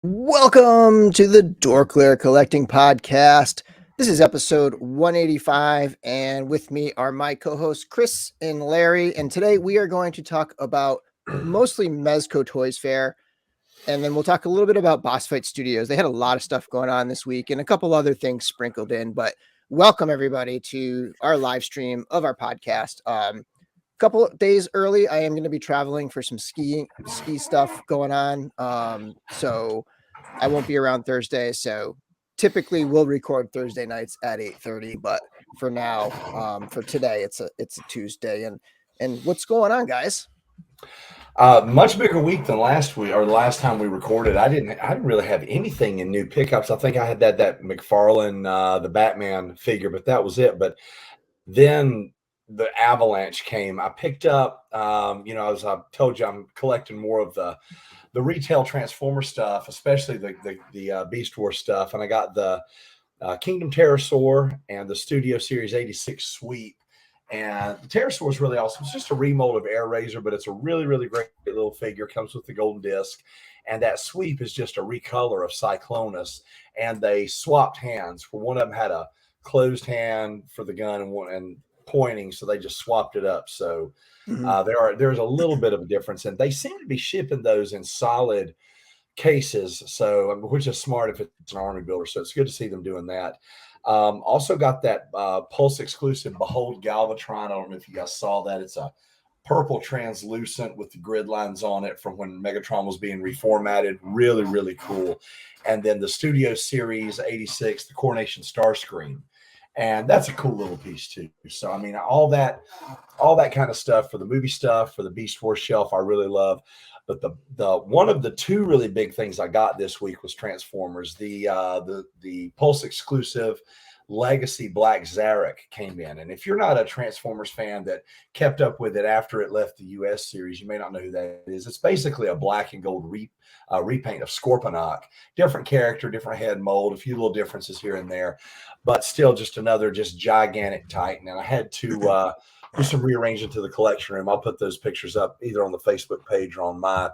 Welcome to the DorkLair Collecting Podcast. This is episode 185, and with me are my co-hosts Chris and Larry. And today we are going to talk about mostly Mezco Toyz Fair, and then we'll talk a little bit about Boss Fight Studios. They had a lot of stuff going on this week, and a couple other things sprinkled in. But welcome everybody to our live stream of our podcast. Couple of days early, I am going to be traveling for some ski stuff going on. So I won't be around Thursday. So typically we'll record Thursday nights at 8:30, but for now, for today, it's a Tuesday. And what's going on, guys? Much bigger week than last week or the last time we recorded. I didn't really have anything in new pickups. I think I had that McFarlane the Batman figure, but that was it. But then the avalanche came. I picked up as I told you, I'm collecting more of the retail Transformer stuff, especially the Beast Wars stuff, and I got the Kingdom Pterosaur and the Studio Series 86 sweep. And the Pterosaur is really awesome. It's just a remold of Air Razor, but it's a really, really great little figure. Comes with the golden disc. And that sweep is just a recolor of Cyclonus. And they swapped hands. For one of them had a closed hand for the gun and pointing, so they just swapped it up. So there's a little bit of a difference. And they seem to be shipping those in solid cases, so which is smart if it's an army builder. So it's good to see them doing that. Also got that Pulse exclusive Behold Galvatron. I don't know if you guys saw that. It's a purple translucent with the grid lines on it from when Megatron was being reformatted. Really, really cool. And then the Studio Series 86, the Coronation Starscream. And that's a cool little piece too. So I mean, all that kind of stuff for the movie stuff, for the Beast Wars shelf, I really love. But the one of the two really big things I got this week was Transformers. The Pulse exclusive Legacy Black Zarek came in, and if you're not a Transformers fan that kept up with it after it left the U.S. series, you may not know who that is. It's basically a black and gold repaint of Scorponok, different character, different head mold, a few little differences here and there, but still just another gigantic Titan. And I had to do some rearranging to the collection room. I'll put those pictures up either on the Facebook page or on my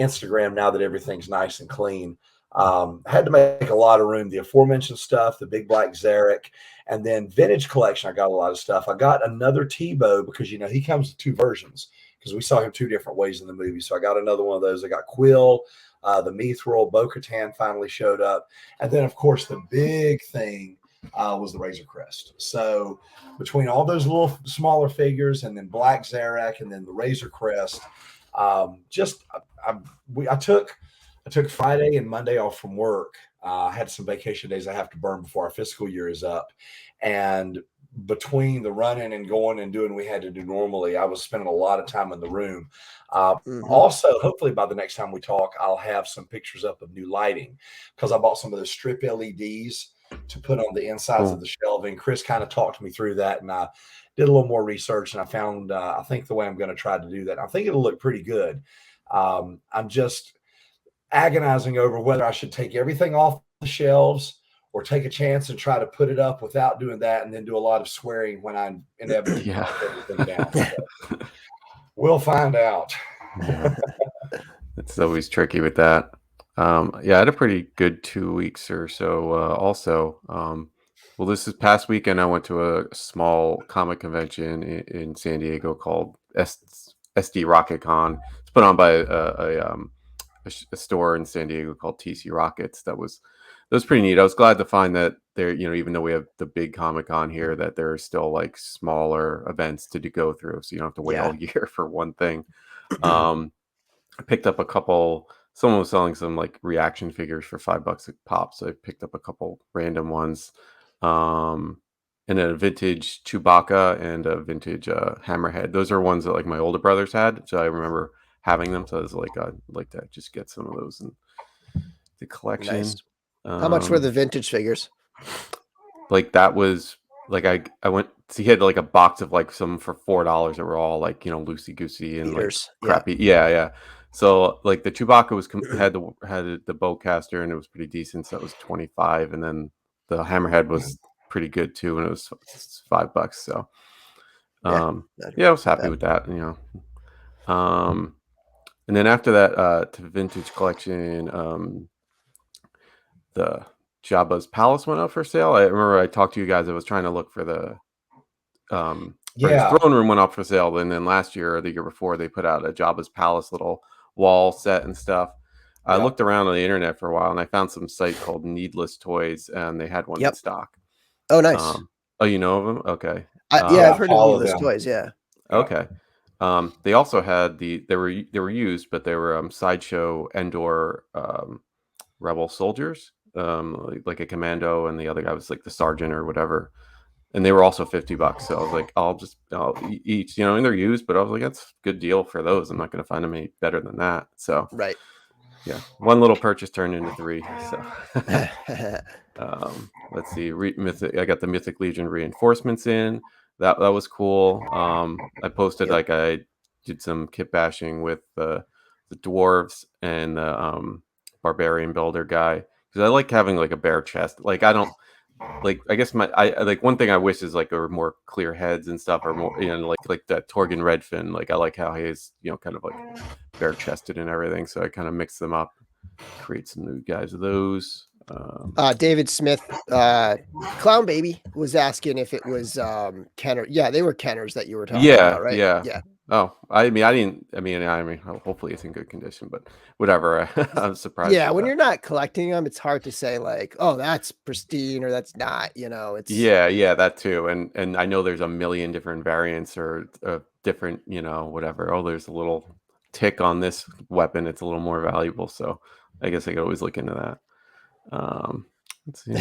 Instagram now that everything's nice and clean. Had to make a lot of room. The aforementioned stuff, the big black Zarek, and then vintage collection. I got a lot of stuff. I got another Tebow because he comes in two versions because we saw him two different ways in the movie. So I got another one of those. I got Quill, the Mithril, Bo-Katan finally showed up, and then of course the big thing was the Razor Crest. So between all those little smaller figures and then Black Zarek and then the Razor Crest, I took Friday and Monday off from work. I had some vacation days I have to burn before our fiscal year is up. And between the running and going and doing what we had to do normally, I was spending a lot of time in the room. Also, hopefully by the next time we talk, I'll have some pictures up of new lighting because I bought some of those strip LEDs to put on the insides of the shelving. Chris kind of talked me through that, and I did a little more research, and I found I think the way I'm going to try to do that, I think it'll look pretty good. I'm just agonizing over whether I should take everything off the shelves or take a chance and try to put it up without doing that, and then do a lot of swearing when I inevitably knock everything down. So we'll find out. Yeah. It's always tricky with that. I had a pretty good 2 weeks or so. Well, this is past weekend. I went to a small comic convention in San Diego called SD Rocket Con. It's put on by a store in San Diego called TC Rockets. That was pretty neat. I was glad to find that there, even though we have the big Comic Con here, that there are still like smaller events to go through, so you don't have to wait all year for one thing. I picked up a couple. Someone was selling some like reaction figures for $5 a pop, so I picked up a couple random ones, and a vintage Chewbacca and a vintage Hammerhead. Those are ones that like my older brothers had, so I remember having them. So I was like, I'd like to just get some of those in the collection. Nice. How much were the vintage figures? Like that was like I went. So he had like a box of like some for $4 that were all like loosey goosey and like crappy. Yeah. So like the Chewbacca was had the bowcaster and it was pretty decent. So that was $25, and then the Hammerhead was pretty good too, and it was $5. So I was happy with that. And then after that, to vintage collection, the Jabba's Palace went up for sale. I remember I talked to you guys. I was trying to look for the for his Yeah. throne room went up for sale, and then last year or the year before they put out a Jabba's Palace little wall set and stuff. I Yeah. looked around on the internet for a while, and I found some site called Needless Toys, and they had one in Yep. stock. Oh, nice. Oh, you know of them? Okay. Yeah, I've heard of follow Needless them. Toys. Yeah. Okay. They also had they were used, but they were Sideshow Endor rebel soldiers, like a commando, and the other guy was like the sergeant or whatever. And they were also $50. So I was like, I'll each, and they're used, but I was like, that's a good deal for those. I'm not going to find them any better than that. So Right. yeah, one little purchase turned into 3. So let's see, I got the Mythic Legion reinforcements in. That was cool. I posted Yep. like I did some kit bashing with the dwarves and the barbarian builder guy, because I like having like a bare chest. Like I don't like, I guess I like, one thing I wish is like there were more clear heads and stuff, or more, like that Torgon Redfin. Like I like how he is, kind of like bare chested and everything. So I kind of mix them up, create some new guys of those. David Smith, Clown Baby was asking if it was Kenner. Yeah, they were Kenners that you were talking about, right? Yeah. Oh, I mean, hopefully it's in good condition, but whatever. I'm surprised. Yeah, when you're not collecting them, it's hard to say like, oh, that's pristine or that's not. It's yeah, that too. And I know there's a million different variants or different, whatever. Oh, there's a little tick on this weapon. It's a little more valuable. So I guess I could always look into that. Let's see.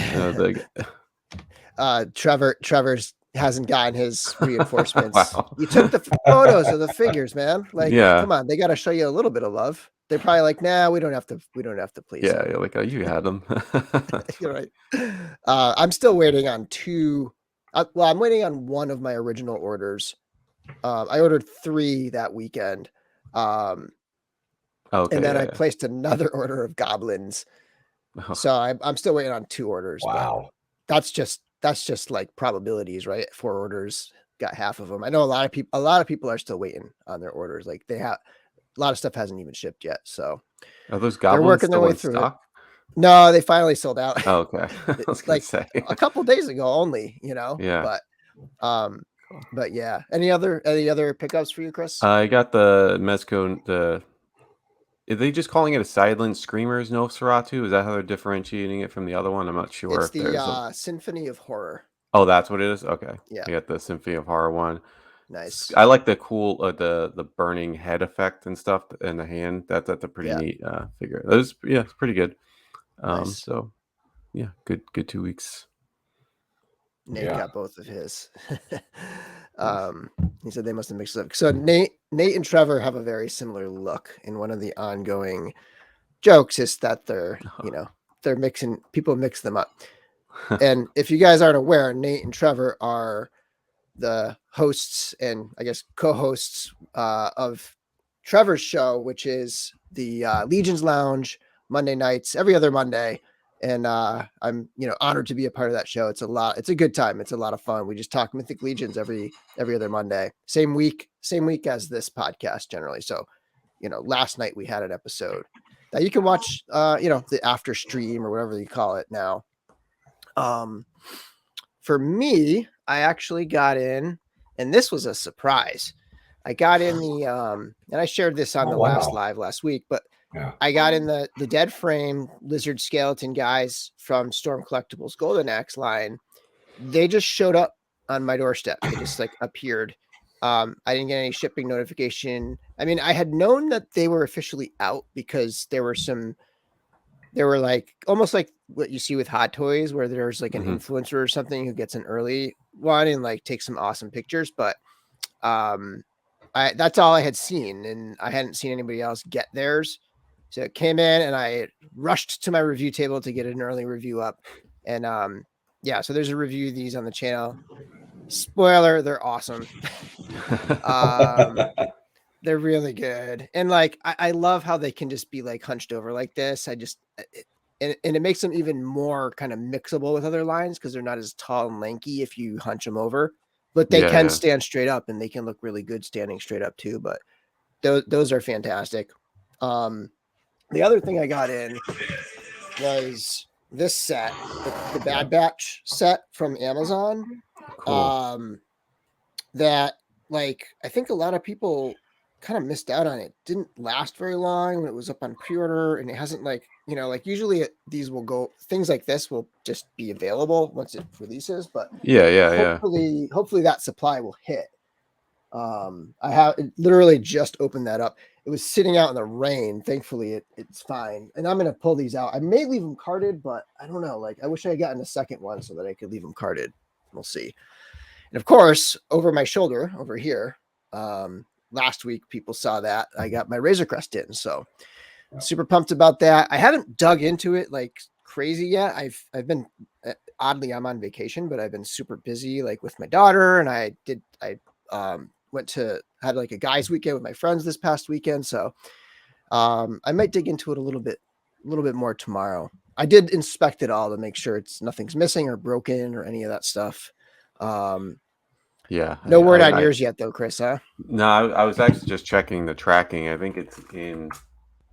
Trevor's hasn't gotten his reinforcements. Wow. You took the photos of the figures, man. Like, yeah, come on, they got to show you a little bit of love. They're probably like, nah, we don't have to please. Yeah, you're like, you had them. You're right. I'm still waiting on 2. Well, I'm waiting on one of my original orders. I ordered 3 that weekend. Okay, and then I placed another order of goblins. Oh. So I'm still waiting on 2 orders. Wow. That's just like probabilities, right? 4 orders, got half of them. I know a lot of people are still waiting on their orders. Like they have a lot of stuff hasn't even shipped yet. So are those goblins they're working their still way in through stock? it. No, they finally sold out. Oh, okay. It's like a couple days ago only, Yeah. But yeah. Any other pickups for you, Chris? I got the Mezco. Are they just calling it a Silent Screamers Nosferatu? Is that how they're differentiating it from the other one? I'm not sure. It's the Symphony of Horror. Oh, that's what it is. Okay. Yeah. I got the Symphony of Horror one. Nice. I like the cool the burning head effect and stuff in the hand. That's a pretty neat figure. Those it's pretty good. Nice. So yeah, good 2 weeks. Nate got both of his. He said they must have mixed it up. So Nate and Trevor have a very similar look, and one of the ongoing jokes is that they're people mix them up. And if you guys aren't aware, Nate and Trevor are the hosts and I guess co-hosts of Trevor's show, which is the Legion's Lounge, Monday nights, every other Monday. And I'm honored to be a part of that show. It's a good time. It's a lot of fun. We just talk Mythic Legions every other Monday. Same week as this podcast generally. So, last night we had an episode that you can watch the after stream or whatever you call it now. For me, I actually got in, and this was a surprise. I got in the and I shared this on the last live last week, but I got in the dead frame lizard skeleton guys from Storm Collectibles Golden Axe line. They just showed up on my doorstep. They just like appeared. I didn't get any shipping notification. I mean, I had known that they were officially out because there were like almost like what you see with Hot Toys, where there's like an influencer or something who gets an early one and like takes some awesome pictures. But that's all I had seen, and I hadn't seen anybody else get theirs. So it came in, and I rushed to my review table to get an early review up. And so there's a review of these on the channel. Spoiler, they're awesome. They're really good. And like, I love how they can just be like hunched over like this. And it makes them even more kind of mixable with other lines because they're not as tall and lanky if you hunch them over, but they can stand straight up, and they can look really good standing straight up too. But those are fantastic. The other thing I got in was this set, the Bad Batch set from Amazon. Cool. That like I think a lot of people kind of missed out on it. Didn't last very long when it was up on pre-order, and it hasn't like like usually these will go things like this will just be available once it releases, but Yeah. hopefully that supply will hit. I have literally just opened that up. It was sitting out in the rain. Thankfully it's fine, and I'm gonna pull these out. I may leave them carded, but I don't know. Like I wish I had gotten a second one so that I could leave them carded. We'll see. And of course, over my shoulder over here, last week people saw that I got my Razor Crest in, so super pumped about that. I haven't dug into it like crazy yet. I've been oddly I'm on vacation, but I've been super busy like with my daughter, and I went to had like a guys weekend with my friends this past weekend, so I might dig into it a little bit more tomorrow. I did inspect it all to make sure nothing's missing or broken or any of that stuff. Yeah. No word on yours yet, though, Chris, huh? No, I was actually just checking the tracking. I think it's in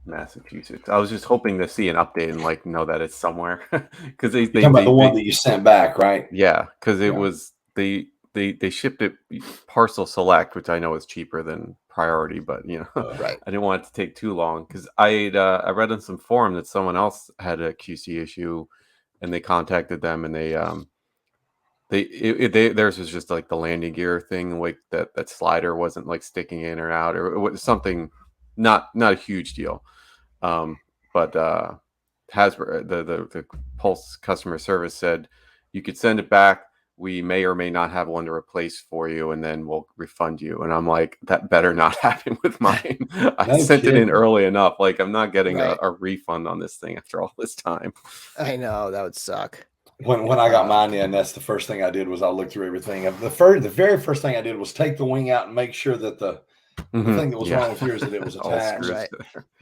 Massachusetts. I was just hoping to see an update and like know that it's somewhere because You're talking about the one that you sent back, right? Yeah, because it was they shipped it parcel select, which I know is cheaper than priority, but Right. I didn't want it to take too long because I read on some forum that someone else had a QC issue, and they contacted them, and theirs was just like the landing gear thing, like that slider wasn't like sticking in or out, or it was something not a huge deal. But Hasbro, the Pulse customer service said you could send it back. We may or may not have one to replace for you, and then we'll refund you. And I'm like, that better not happen with mine. I sent it in early enough. Like, I'm not getting a refund on this thing after all this time. I know, that would suck. When I got mine in, that's the first thing I did was I looked through everything. The very first thing I did was take the wing out and make sure that the thing that was wrong with yours, that it was attached. Right.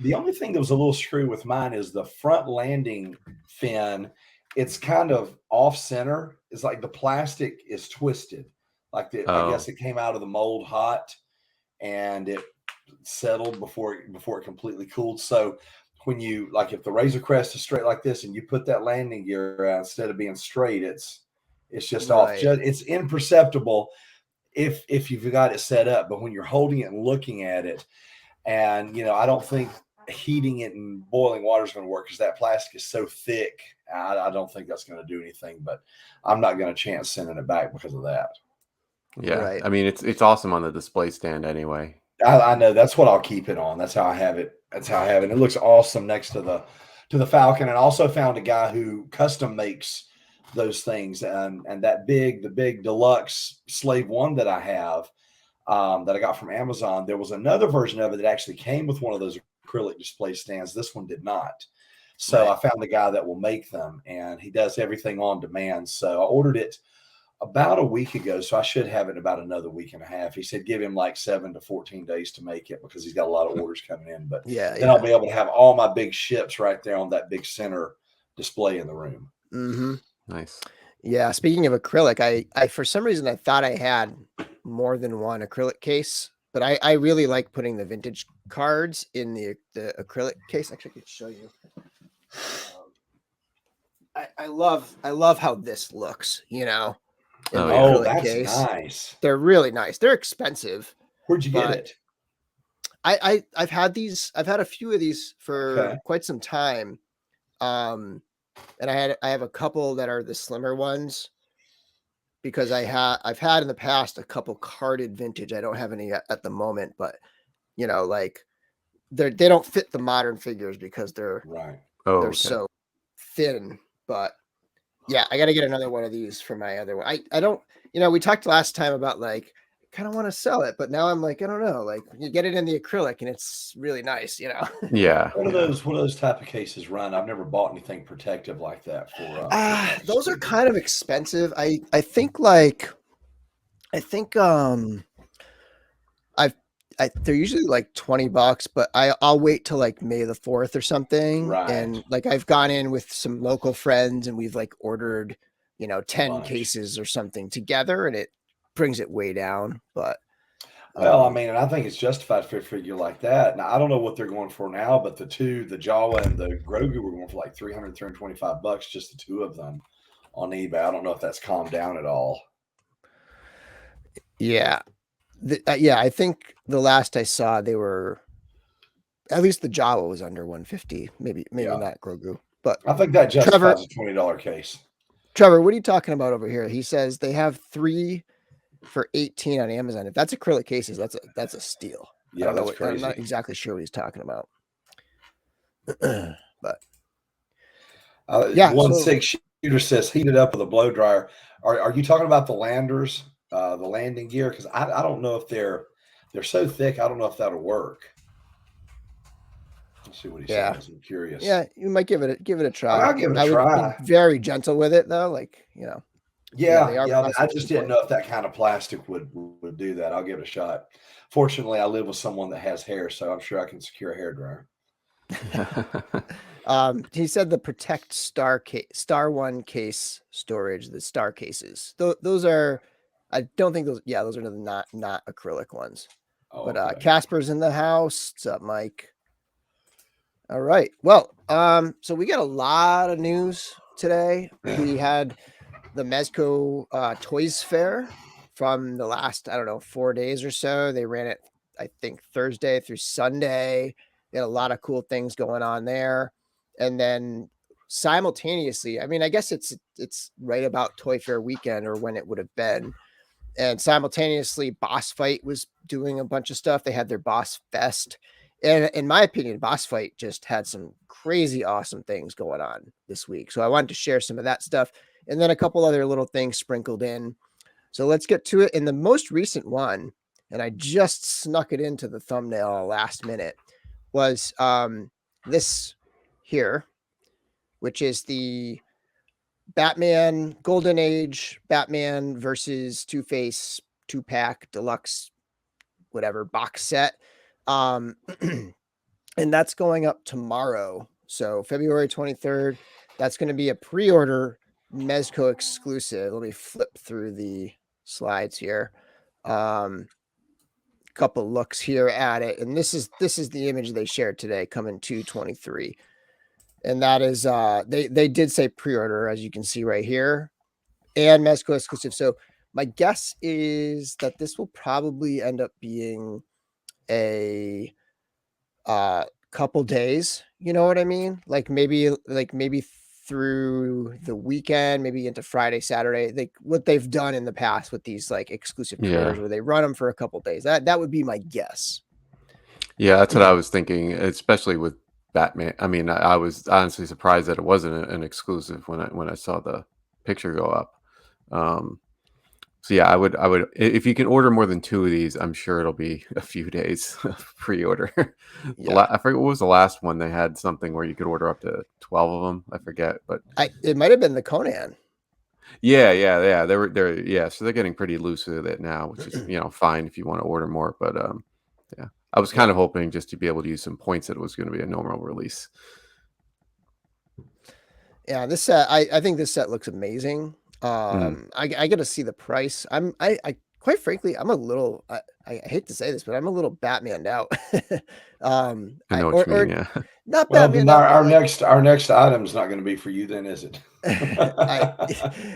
The only thing that was a little screw with mine is the front landing fin. It's kind of off center. It's like the plastic is twisted. Like I guess it came out of the mold hot and it settled before it completely cooled. So when you if the Razor Crest is straight like this and you put that landing gear out, instead of being straight, it's just off. It's imperceptible if you've got it set up, but when you're holding it and looking at it, and I don't think heating it in boiling water is going to work because that plastic is so thick. I don't think that's going to do anything, but I'm not going to chance sending it back because of that. Yeah. Right. I mean, it's awesome on the display stand anyway. I know, that's what I'll keep it on. That's how I have it. It looks awesome next to the Falcon. And I also found a guy who custom makes those things, and the big deluxe Slave 1 that I have, that I got from Amazon. There was another version of it that actually came with one of those acrylic display stands. This one did not. So I found a guy that will make them, and he does everything on demand. So I ordered it about a week ago, so I should have it in about another week and a half. He said give him like 7 to 14 days to make it because he's got a lot of orders coming in. But then I'll be able to have all my big ships right there on that big center display in the room. Mm-hmm. Nice. Yeah. Speaking of acrylic, I for some reason I thought I had more than one acrylic case, but I really like putting the vintage cards in the acrylic case. Actually, I could show you. I love how this looks. Oh, that's nice. They're really nice. They're expensive. Where'd you get it? I've had a few of these for quite some time. And I have a couple that are the slimmer ones because I've had in the past a couple carded vintage. I don't have any at the moment, but like they don't fit the modern figures because they're so thin. But yeah, I got to get another one of these for my other one. I don't, we talked last time about like, kind of want to sell it, but now I'm like, I don't know, like you get it in the acrylic and it's really nice, Yeah. What are those type of cases run? I've never bought anything protective like that for. Those are kind of expensive. I think they're usually like $20, but I'll wait till like May the 4th or something. Right. And like I've gone in with some local friends and we've like ordered, 10 cases or something together, and it brings it way down. But Well, I mean, and I think it's justified for a figure like that. Now, I don't know what they're going for now, but the Jawa and the Grogu were going for like 300, $325, just the two of them on eBay. I don't know if that's calmed down at all. Yeah. Yeah, I think the last I saw, they were, at least the Jawa was under 150, maybe Yeah. not Grogu. But I think that justifies a $20 case. Trevor, what are you talking about over here? He says they have 3 for 18 on Amazon. If that's acrylic cases, that's a steal. Yeah, that's crazy. I'm not exactly sure what he's talking about. But yeah, 1-6 shooter says heated up with a blow dryer. Are you talking about the landers, the landing gear? Because I don't know if they're so thick. I don't know if that'll work. Let's see what he says. I'm curious. Yeah, you might give it a try. I'll give it a try. Would be very gentle with it though, like, you know. Yeah, I just didn't know if that kind of plastic would do that. I'll give it a shot. Fortunately, I live with someone that has hair, so I'm sure I can secure a hairdryer. He said the Protect Star One case storage, the Star cases. Those are, I don't think those. Yeah, those are not acrylic ones. Oh, but okay. Casper's in the house. What's up, Mike? All right. Well, so we got a lot of news today. We had the Mezco Toyz Fair from the last, 4 days or so. They ran it, I think, Thursday through Sunday. They had a lot of cool things going on there. And then simultaneously, I mean, I guess it's right about Toy Fair weekend or when it would have been. And simultaneously, Boss Fight was doing a bunch of stuff. They had their Boss Fest. And in my opinion, Boss Fight just had some crazy awesome things going on this week. So I wanted to share some of that stuff and then a couple other little things sprinkled in. So let's get to it. In the most recent one, and I just snuck it into the thumbnail last minute, was this here, which is the Batman Golden Age Batman versus Two-Face 2-pack deluxe, whatever, box set. And that's going up tomorrow. So February 23rd, that's going to be a pre-order Mezco exclusive. Let me flip through the slides here. Couple looks here at it. And this is the image they shared today, coming 2/23. And that is, they did say pre-order, as you can see right here, and Mezco exclusive. So my guess is that this will probably end up being a couple days, you know what I mean? Like maybe through the weekend, maybe into Friday, Saturday, like what they've done in the past with these like exclusive pre-orders where they run them for a couple days. That would be my guess. Yeah, that's what I was thinking, especially with Batman. I mean, I was honestly surprised that it wasn't an exclusive when I saw the picture go up. So yeah, I would if you can order more than 2 of these, I'm sure it'll be a few days of pre-order. I forget what was the last one. They had something where you could order up to 12 of them. I forget, but it might have been the Conan. Yeah. So they're getting pretty loose with it now, which is fine if you want to order more. But yeah, I was kind of hoping just to be able to use some points that it was going to be a normal release. Yeah, this set, I think this set looks amazing. I get to see the price. I quite frankly, I'm a little, I hate to say this, but I'm a little Batmaned out. I know what you mean. Yeah. Not well, Batman. Our next item is not going to be for you then, is it?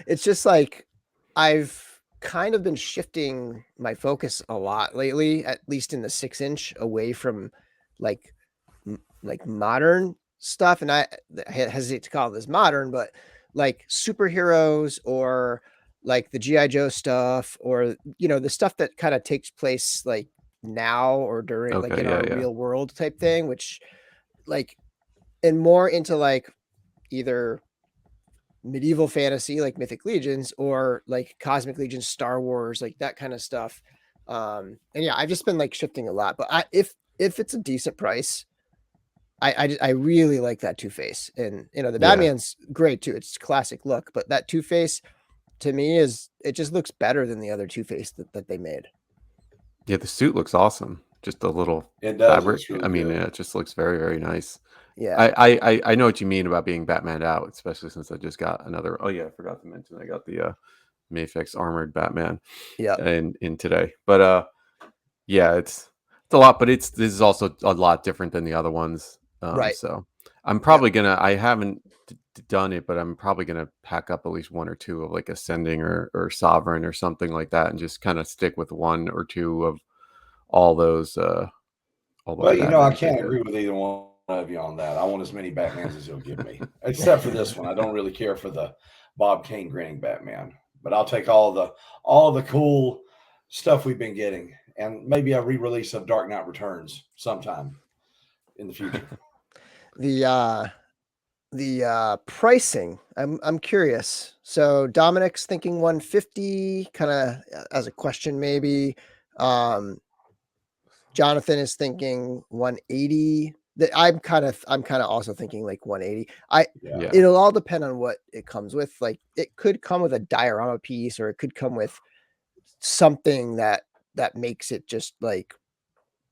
It's just like I've kind of been shifting my focus a lot lately, at least in the 6-inch, away from like modern stuff. And I hesitate to call this modern, but like superheroes or like the G.I. Joe stuff, or the stuff that kind of takes place like now or during like in our real world type thing, which like, and more into like either medieval fantasy like Mythic Legions or like Cosmic Legions, Star Wars, like that kind of stuff. And yeah, I've just been like shifting a lot, but if it's a decent price, I really like that Two-Face, and the Batman's great too. It's classic look, but that Two-Face to me it just looks better than the other Two-Face that they made. Yeah, the suit looks awesome. Just a little fabric. Really, I mean, it just looks very, very nice. Yeah, I know what you mean about being Batman out, especially since I just got another. Oh yeah, I forgot to mention I got the Mafex armored Batman. Yeah, in today, but Yeah, it's a lot, but this is also a lot different than the other ones. Right. So I'm Yep. probably gonna. I haven't done it, but I'm probably gonna pack up at least one or two of like Ascending or Sovereign or something like that, and just kind of stick with one or two of all those. All those Well, you know, I Batmans can't good. agree with either one of you on that. I want as many Batmans as you'll give me, except for this one. I don't really care for the Bob Kane grinning Batman, but I'll take all the cool stuff we've been getting, and maybe a re-release of Dark Knight Returns sometime in the future. The pricing, I'm curious. So Dominic's thinking 150, kind of as a question, maybe. Jonathan is thinking 180. I'm kind of also thinking like 180. Yeah. It'll all depend on what it comes with. Like it could come with a diorama piece, or it could come with something that makes it just like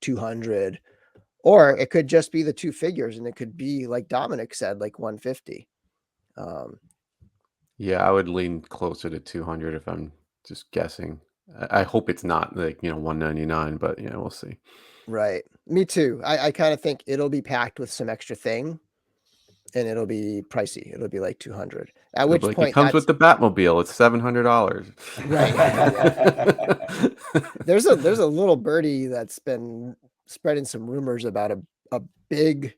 200, or it could just be the two figures, and it could be like Dominic said, like 150. Yeah, I would lean closer to 200 if I'm just guessing. I hope it's not like 199, but we'll see. Right. Me too. I kind of think it'll be packed with some extra thing, and it'll be pricey. It'll be like 200. At It'll which be like, it point comes with the Batmobile. It's $700. Right. There's a little birdie that's been spreading some rumors about a big,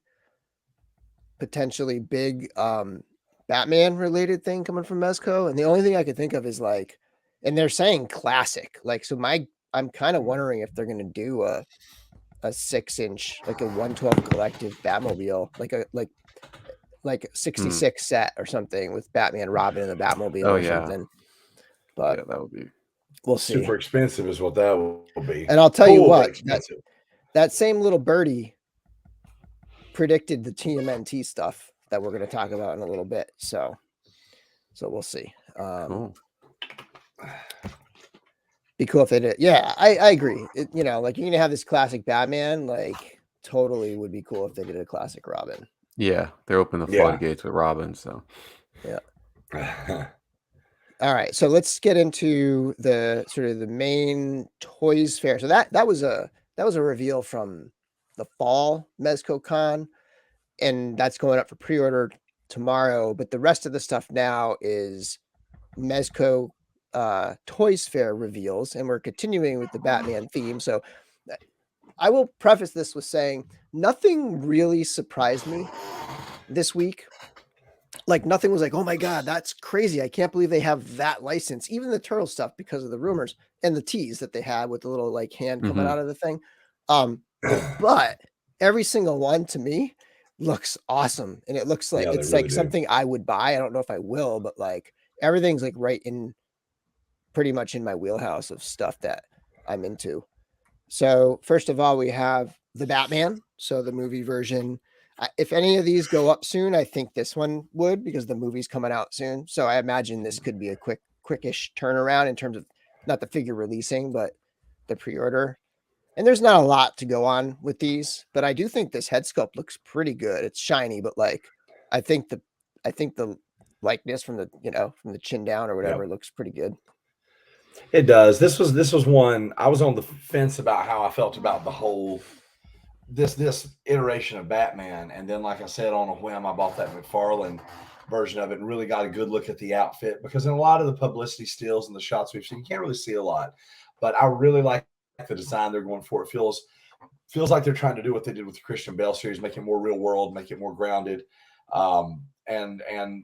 potentially big Batman related thing coming from Mezco, and the only thing I could think of is like, and they're saying classic. Like, so I'm kind of wondering if they're gonna do a 6-inch, like a 112 collective Batmobile, like 66 set or something with Batman, Robin, and the Batmobile Oh or yeah, something. But yeah, that would be. we'll see. Super expensive is what that will be. And I'll tell you Cool, but what, expensive. that same little birdie predicted the TMNT stuff that we're going to talk about in a little bit. So we'll see. Cool. Be cool if they did. Yeah, I agree. Like you're going to have this classic Batman, like totally would be cool if they did a classic Robin. Yeah, they're opening the floodgates with Robin. So yeah. All right, so let's get into the sort of the main Toyz Fair. So that was a reveal from the fall Mezco Con, and that's going up for pre-order tomorrow. But the rest of the stuff now is Mezco Toyz Fair reveals, and we're continuing with the Batman theme. So I will preface this with saying nothing really surprised me this week. Like nothing was like, oh my God, that's crazy. I can't believe they have that license. Even the turtle stuff, because of the rumors and the tease that they had with the little like hand coming out of the thing. But every single one to me looks awesome. And it looks like it's really like something I would buy. I don't know if I will, but like everything's like right in pretty much in my wheelhouse of stuff that I'm into. So first of all, we have the Batman. So the movie version. If any of these go up soon, I think this one would, because the movie's coming out soon. So I imagine this could be a quickish turnaround in terms of not the figure releasing, but the pre-order. And there's not a lot to go on with these, but I do think this head sculpt looks pretty good. It's shiny, but like I think the likeness from the from the chin down or whatever looks pretty good. It does. This was one I was on the fence about how I felt about the whole this iteration of Batman, and then like I said, on a whim I bought that McFarlane version of it and really got a good look at the outfit, because in a lot of the publicity stills and the shots we've seen, you can't really see a lot, but I really like the design they're going for. It feels like they're trying to do what they did with the Christian Bale series, make it more real world, make it more grounded. And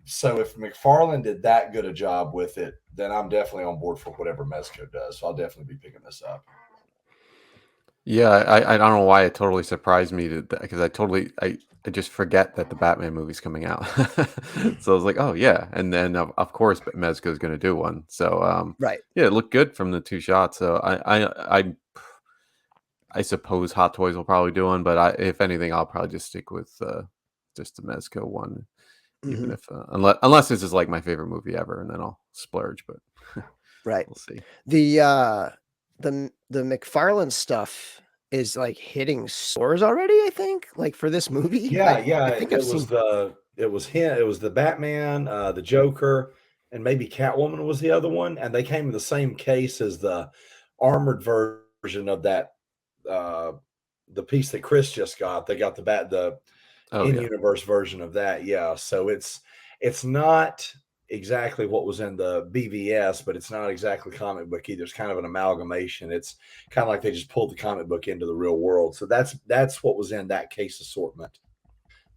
so if McFarlane did that good a job with it, then I'm definitely on board for whatever Mezco does. So I'll definitely be picking this up. Yeah, I don't know why it totally surprised me, because I just forget that the Batman movie's coming out. So I was like, oh yeah, and then of course Mezco's going to do one. So right, yeah, it looked good from the two shots. So I suppose Hot Toys will probably do one, but if anything, I'll probably just stick with just the Mezco one, even if unless this is like my favorite movie ever, and then I'll splurge. But right, we'll see. The McFarlane stuff is like hitting stores already, I think, like for this movie. Yeah, I think it was the Batman, the Joker, and maybe Catwoman was the other one, and they came in the same case as the armored version of that the piece that Chris just got. They got the in-universe version of that. Yeah, so it's not exactly what was in the BVS, but it's not exactly comic book either. It's kind of an amalgamation. It's kind of like they just pulled the comic book into the real world. So that's what was in that case assortment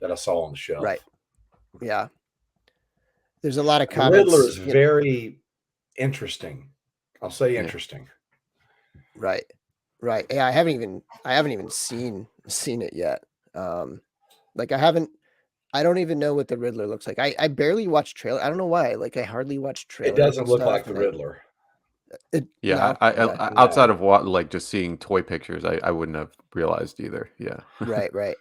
that I saw on the shelf. Right. Yeah. There's a lot of The comments. Riddler is very interesting. I'll say interesting. Right. Right. Yeah, I haven't even seen it yet. Like I don't even know what the Riddler looks like. I barely watch trailer. I don't know why. Like I hardly watch trailers. It doesn't look like the Riddler. Yeah, no, outside of what, like just seeing toy pictures, I wouldn't have realized either. Yeah. Right.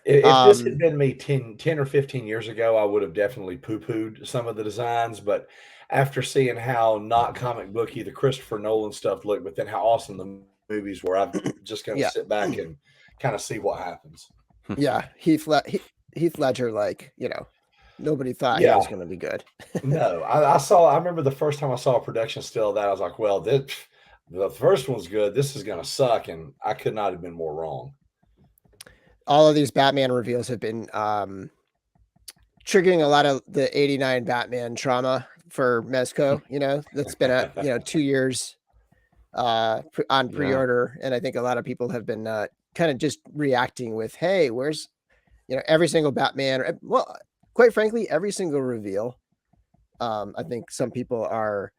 If this had been me 10 or 15 years ago, I would have definitely poo-pooed some of the designs. But after seeing how not comic booky the Christopher Nolan stuff looked, but then how awesome the movies were, I'm just going to sit back and kind of see what happens. Yeah, Heath Ledger, like, nobody thought he was going to be good. No, I remember the first time I saw a production still of that, I was like, well, the first one's good. This is going to suck. And I could not have been more wrong. All of these Batman reveals have been triggering a lot of the 89 Batman trauma for Mezco. That's been at 2 years on pre-order, and I think a lot of people have been kind of just reacting with, hey, where's every single Batman, well, quite frankly, every single reveal. I think some people are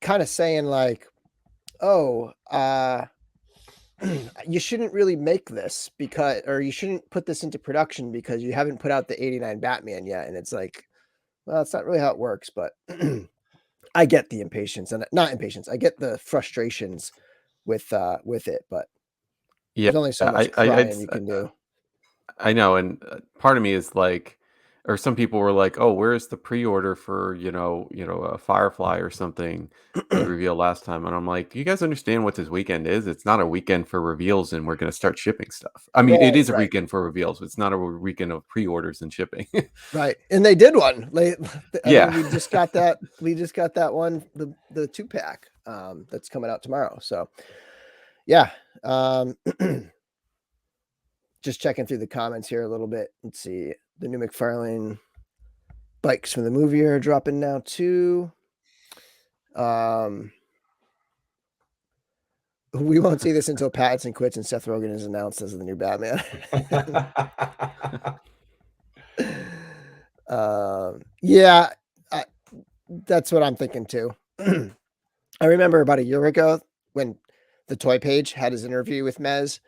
kind of saying like, oh, you shouldn't really make this or you shouldn't put this into production because you haven't put out the 89 Batman yet. And it's like, well, that's not really how it works, but I get the impatience and not impatience. I get the frustrations with it, but there's only so much crying you can do. I know. And part of me is like, or some people were like, oh, where's the pre-order for, a Firefly or something you revealed last time? And I'm like, do you guys understand what this weekend is? It's not a weekend for reveals and we're going to start shipping stuff. I mean, it is a weekend for reveals. But it's not a weekend of pre-orders and shipping. Right. And they did one. We just got that. We just got that one, the 2-pack that's coming out tomorrow. So yeah. Just checking through the comments here a little bit. Let's see. The new McFarlane bikes from the movie are dropping now too. We won't see this until Pattinson quits and Seth Rogen is announced as the new Batman. Yeah, that's what I'm thinking too. I remember about a year ago when the Toy Page had his interview with Mez,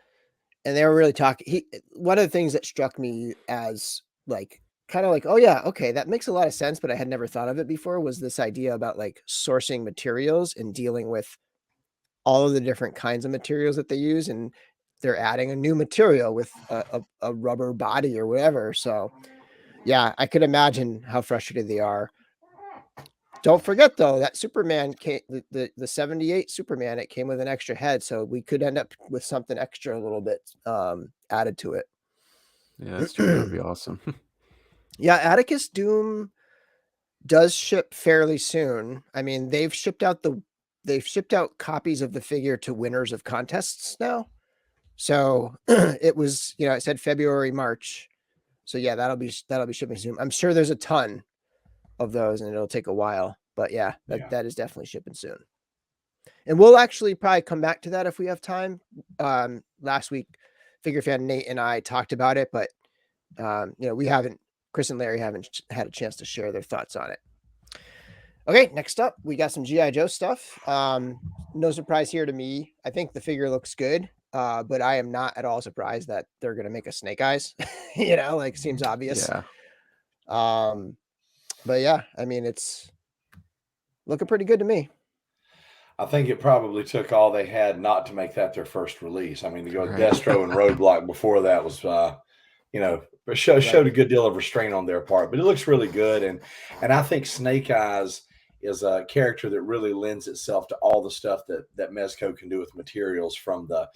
and they were really talking. One of the things that struck me as like kind of like, oh yeah, okay, that makes a lot of sense, but I had never thought of it before, was this idea about like sourcing materials and dealing with all of the different kinds of materials that they use, and they're adding a new material with a rubber body or whatever. So yeah, I could imagine how frustrated they are. Don't forget though, that Superman came, the 78 Superman, it came with an extra head. So we could end up with something extra a little bit added to it. Yeah, that's true. That'd be awesome. Yeah, Atticus Doom does ship fairly soon. I mean, they've shipped out copies of the figure to winners of contests now. So it was, it said February, March. So yeah, that'll be shipping soon. I'm sure there's a ton of those and it'll take a while, but yeah, that is definitely shipping soon. And we'll actually probably come back to that if we have time. Last week, Figure Fan Nate and I talked about it, but Chris and Larry haven't had a chance to share their thoughts on it. Okay, next up, we got some G.I. Joe stuff. No surprise here to me. I think the figure looks good, but I am not at all surprised that they're going to make a Snake Eyes. Seems obvious. Yeah. But yeah, I mean, it's looking pretty good to me. I think it probably took all they had not to make that their first release. I mean, to go with Destro and Roadblock before that was, showed a good deal of restraint on their part. But it looks really good, and I think Snake Eyes is a character that really lends itself to all the stuff that Mezco can do with materials, from the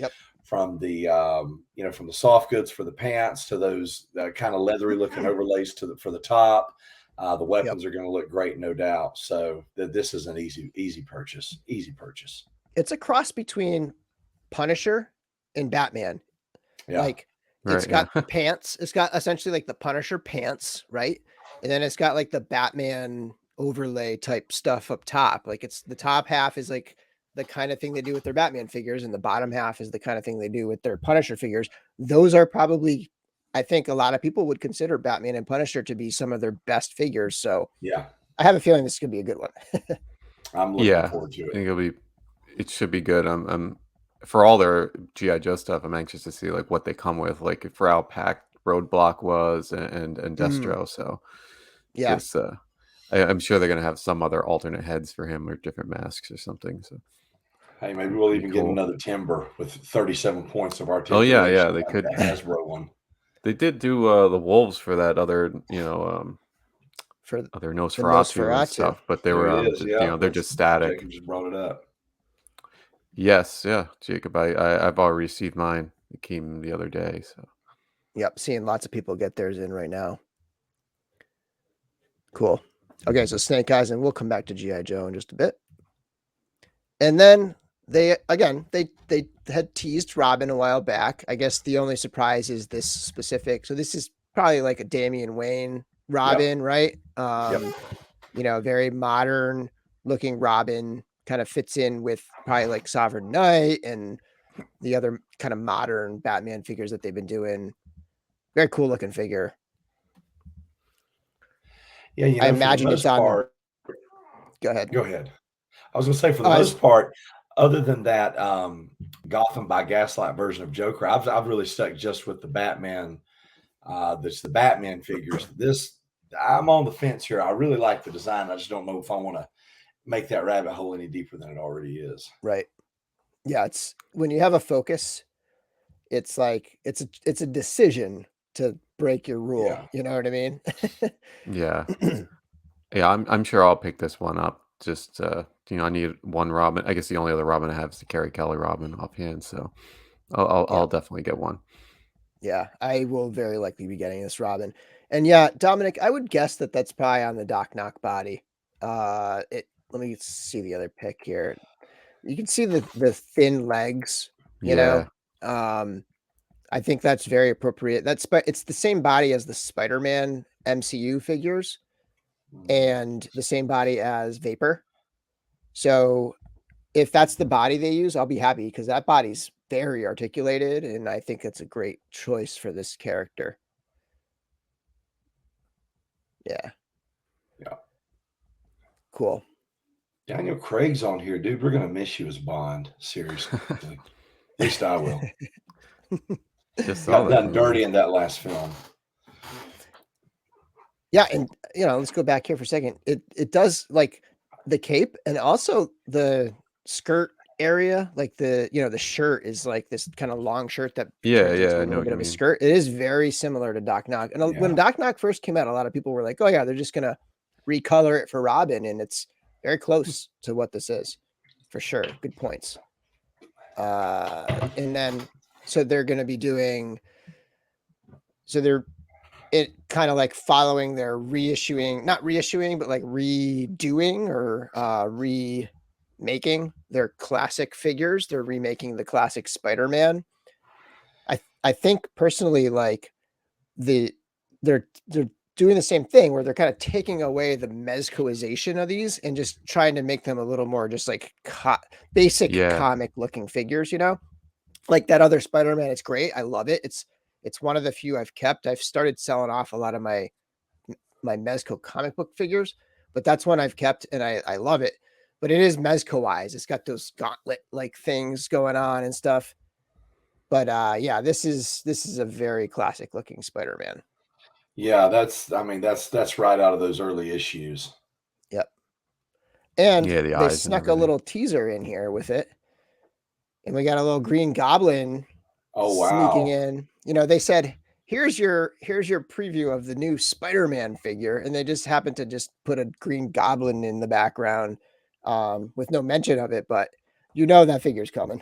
soft goods for the pants to those kind of leathery looking overlays for the top. The weapons are going to look great, no doubt. So this is an easy purchase. Easy purchase. It's a cross between Punisher and Batman. Yeah. Like it's Right. got Yeah. the pants. It's got essentially like the Punisher pants, right? And then it's got like the Batman overlay type stuff up top. Like it's the top half is like the kind of thing they do with their Batman figures, and the bottom half is the kind of thing they do with their Punisher figures. Those are probably, I think a lot of people would consider Batman and Punisher to be some of their best figures. So Yeah. I have a feeling this could be a good one. I'm looking forward to I it. think it should be good. I'm for all their GI Joe stuff. I'm anxious to see like what they come with, like for how packed Roadblock was and Destro. So Yeah. this, I'm sure they're gonna have some other alternate heads for him or different masks or something. So Hey, maybe we'll pretty even get cool. another Timber with 37 points of Oh articulation. yeah, they like could. the Hasbro one. They did do the wolves for that other, For other the Nosferatu and Nosferatu. stuff, but they There were, it is. Yeah, they're just static. Jacob just brought it up. Yes, yeah, Jacob. I've already received mine. It came the other day. So Yep, seeing lots of people get theirs in right now. Cool. Okay, so Snake Eyes, and we'll come back to GI Joe in just a bit. And then they had teased Robin a while back. I guess the only surprise is this specific. So this is probably like a Damian Wayne Robin, right? Very modern looking Robin, kind of fits in with probably like Sovereign Knight and the other kind of modern Batman figures that they've been doing. Very cool looking figure. Yeah, I imagine it's on. Go ahead. Go ahead. I was going to say, for the most part, other than that Gotham by Gaslight version of Joker, I've really stuck just with the Batman. That's the Batman figures. I'm on the fence here. I really like the design. I just don't know if I want to make that rabbit hole any deeper than it already is. Right. Yeah, it's when you have a focus, it's like it's a decision to break your rule. Yeah. You know what I mean? yeah, yeah. I'm sure I'll pick this one up. Just I need one Robin. I guess the only other Robin I have is the Carrie Kelly Robin offhand. So I'll definitely get one. Yeah, I will very likely be getting this Robin. And yeah, Dominic, I would guess that that's probably on the Doc Knock body. Let me see the other pic here. You can see the thin legs, you know. I think that's very appropriate. It's the same body as the Spider-Man MCU figures and the same body as Vapor. So if that's the body they use, I'll be happy because that body's very articulated, and I think it's a great choice for this character. Yeah. Yeah. Cool. Daniel Craig's on here, dude. We're gonna miss you as Bond. Seriously. At least I will. Just got done dirty in that last film. Yeah, and let's go back here for a second. It does like the cape and also the skirt area, like the shirt is like this kind of long shirt that turns into a little bit of a skirt. It is very similar to Doc Knock. And when Doc Knock first came out, a lot of people were like, "Oh yeah, they're just gonna recolor it for Robin," and it's very close to what this is, for sure. Good points. And then so they're going to be doing. So they're kind of like following their not reissuing, but like redoing or remaking their classic figures. They're remaking the classic Spider-Man. I think personally, like they're doing the same thing where they're kind of taking away the Mezcoization of these and just trying to make them a little more just like basic comic looking figures, like that other Spider-Man. It's great. I love it. It's one of the few I've kept. I've started selling off a lot of my Mezco comic book figures, but that's one I've kept and I love it. But it is Mezco-wise. It's got those gauntlet like things going on and stuff. But yeah, this is a very classic looking Spider-Man. Yeah, that's right out of those early issues. Yep. And they snuck a little teaser in here with it. And we got a little Green Goblin sneaking in. They said, here's your preview of the new Spider-Man figure. And they just happened to just put a Green Goblin in the background with no mention of it. But that figure's coming.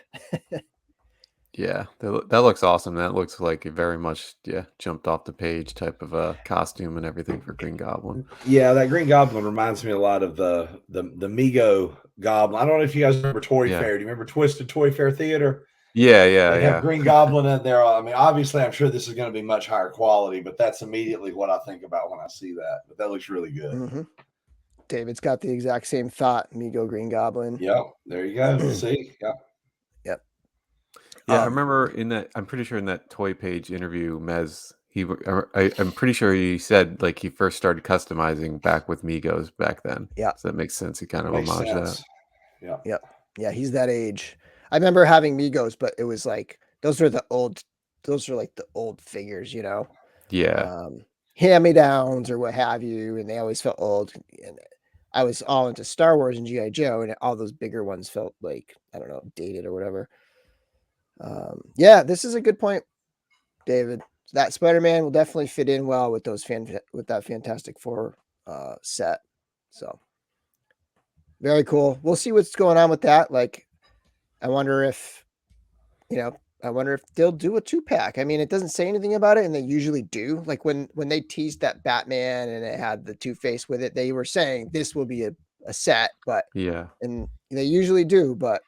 Yeah, that looks awesome. That looks like a very much jumped off the page type of a costume and everything for Green Goblin. Yeah, that Green Goblin reminds me a lot of the Mego Goblin. I don't know if you guys remember Toy Fair. Do you remember Twisted Toy Fair Theater? They have Green Goblin in there. I mean, obviously, I'm sure this is going to be much higher quality, but that's immediately what I think about when I see that. But that looks really good. Mm-hmm. David's got the exact same thought. Mego Green Goblin. Yep. There you go. See? Yep. Yep. Yeah, I remember I'm pretty sure in that Toy Page interview, I'm pretty sure he said like he first started customizing back with Migos back then. Yeah. So that makes sense. He kind of Makes homaged sense. that. Yeah. Yep. Yeah, he's that age. I remember having Migos, but it was like those are like the old figures, you know. Yeah. Hand-me-downs or what have you, and they always felt old. And I was all into Star Wars and G.I. Joe, and all those bigger ones felt like, I don't know, dated or whatever. Yeah, this is a good point, David. That Spider-Man will definitely fit in well with that Fantastic Four set. So very cool. We'll see what's going on with that. Like, I wonder if they'll do a 2-pack. I mean, it doesn't say anything about it, and they usually do. Like when they teased that Batman and it had the Two-Face with it, they were saying this will be a set, but Yeah. and they usually do, but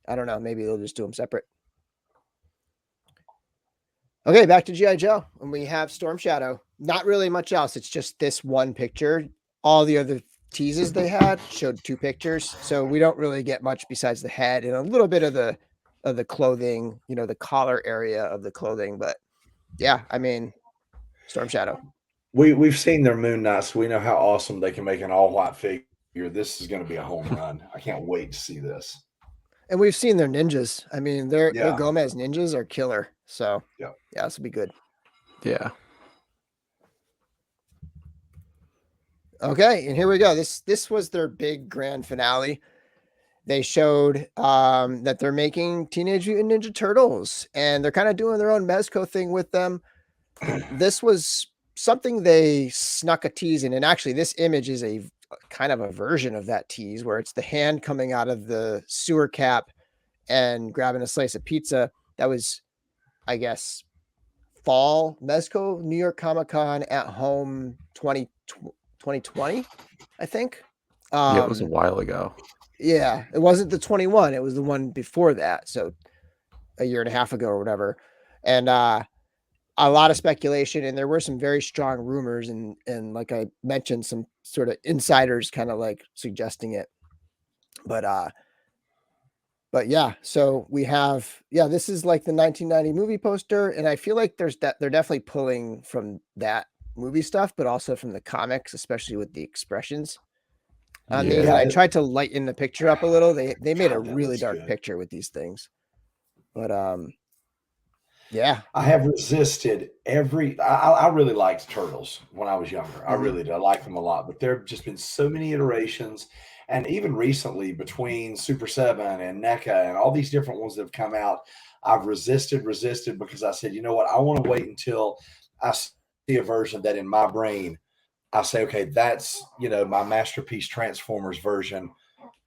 I don't know. Maybe they'll just do them separate. Okay, back to G.I. Joe, and we have Storm Shadow. Not really much else. It's just this one picture. All the other teases they had showed 2 pictures, so we don't really get much besides the head and a little bit of the clothing, the collar area of the clothing. But yeah, I mean, Storm Shadow. We've seen their Moon Knight, so we know how awesome they can make an all-white figure. This is going to be a home run. I can't wait to see this. And we've seen their ninjas. I mean, their Gomez ninjas are killer. So yeah, this will be good. Yeah. Okay, and here we go. This was their big grand finale. They showed that they're making Teenage Mutant Ninja Turtles, and they're kind of doing their own Mezco thing with them. This was something they snuck a tease in, and actually this image is a kind of a version of that tease where it's the hand coming out of the sewer cap and grabbing a slice of pizza. That was, I guess, fall Mezco New York Comic-Con at Home 2020, I think. Yeah, it was a while ago. Yeah, it wasn't the 21. It was the one before that. So a year and a half ago or whatever. And a lot of speculation. And there were some very strong rumors. And like I mentioned, some sort of insiders kind of like suggesting it. But yeah, so we have, this is like the 1990 movie poster. And I feel like they're definitely pulling from that movie stuff, but also from the comics, especially with the expressions. I tried to lighten the picture up a little. They made a really dark picture with these things, but yeah. I have resisted I really liked Turtles when I was younger. I really did. I liked them a lot, but there have just been so many iterations, and even recently between Super 7 and NECA and all these different ones that have come out, I've resisted because I said, you know what, I want to wait until I see a version that in my brain I say, okay, that's, my masterpiece Transformers version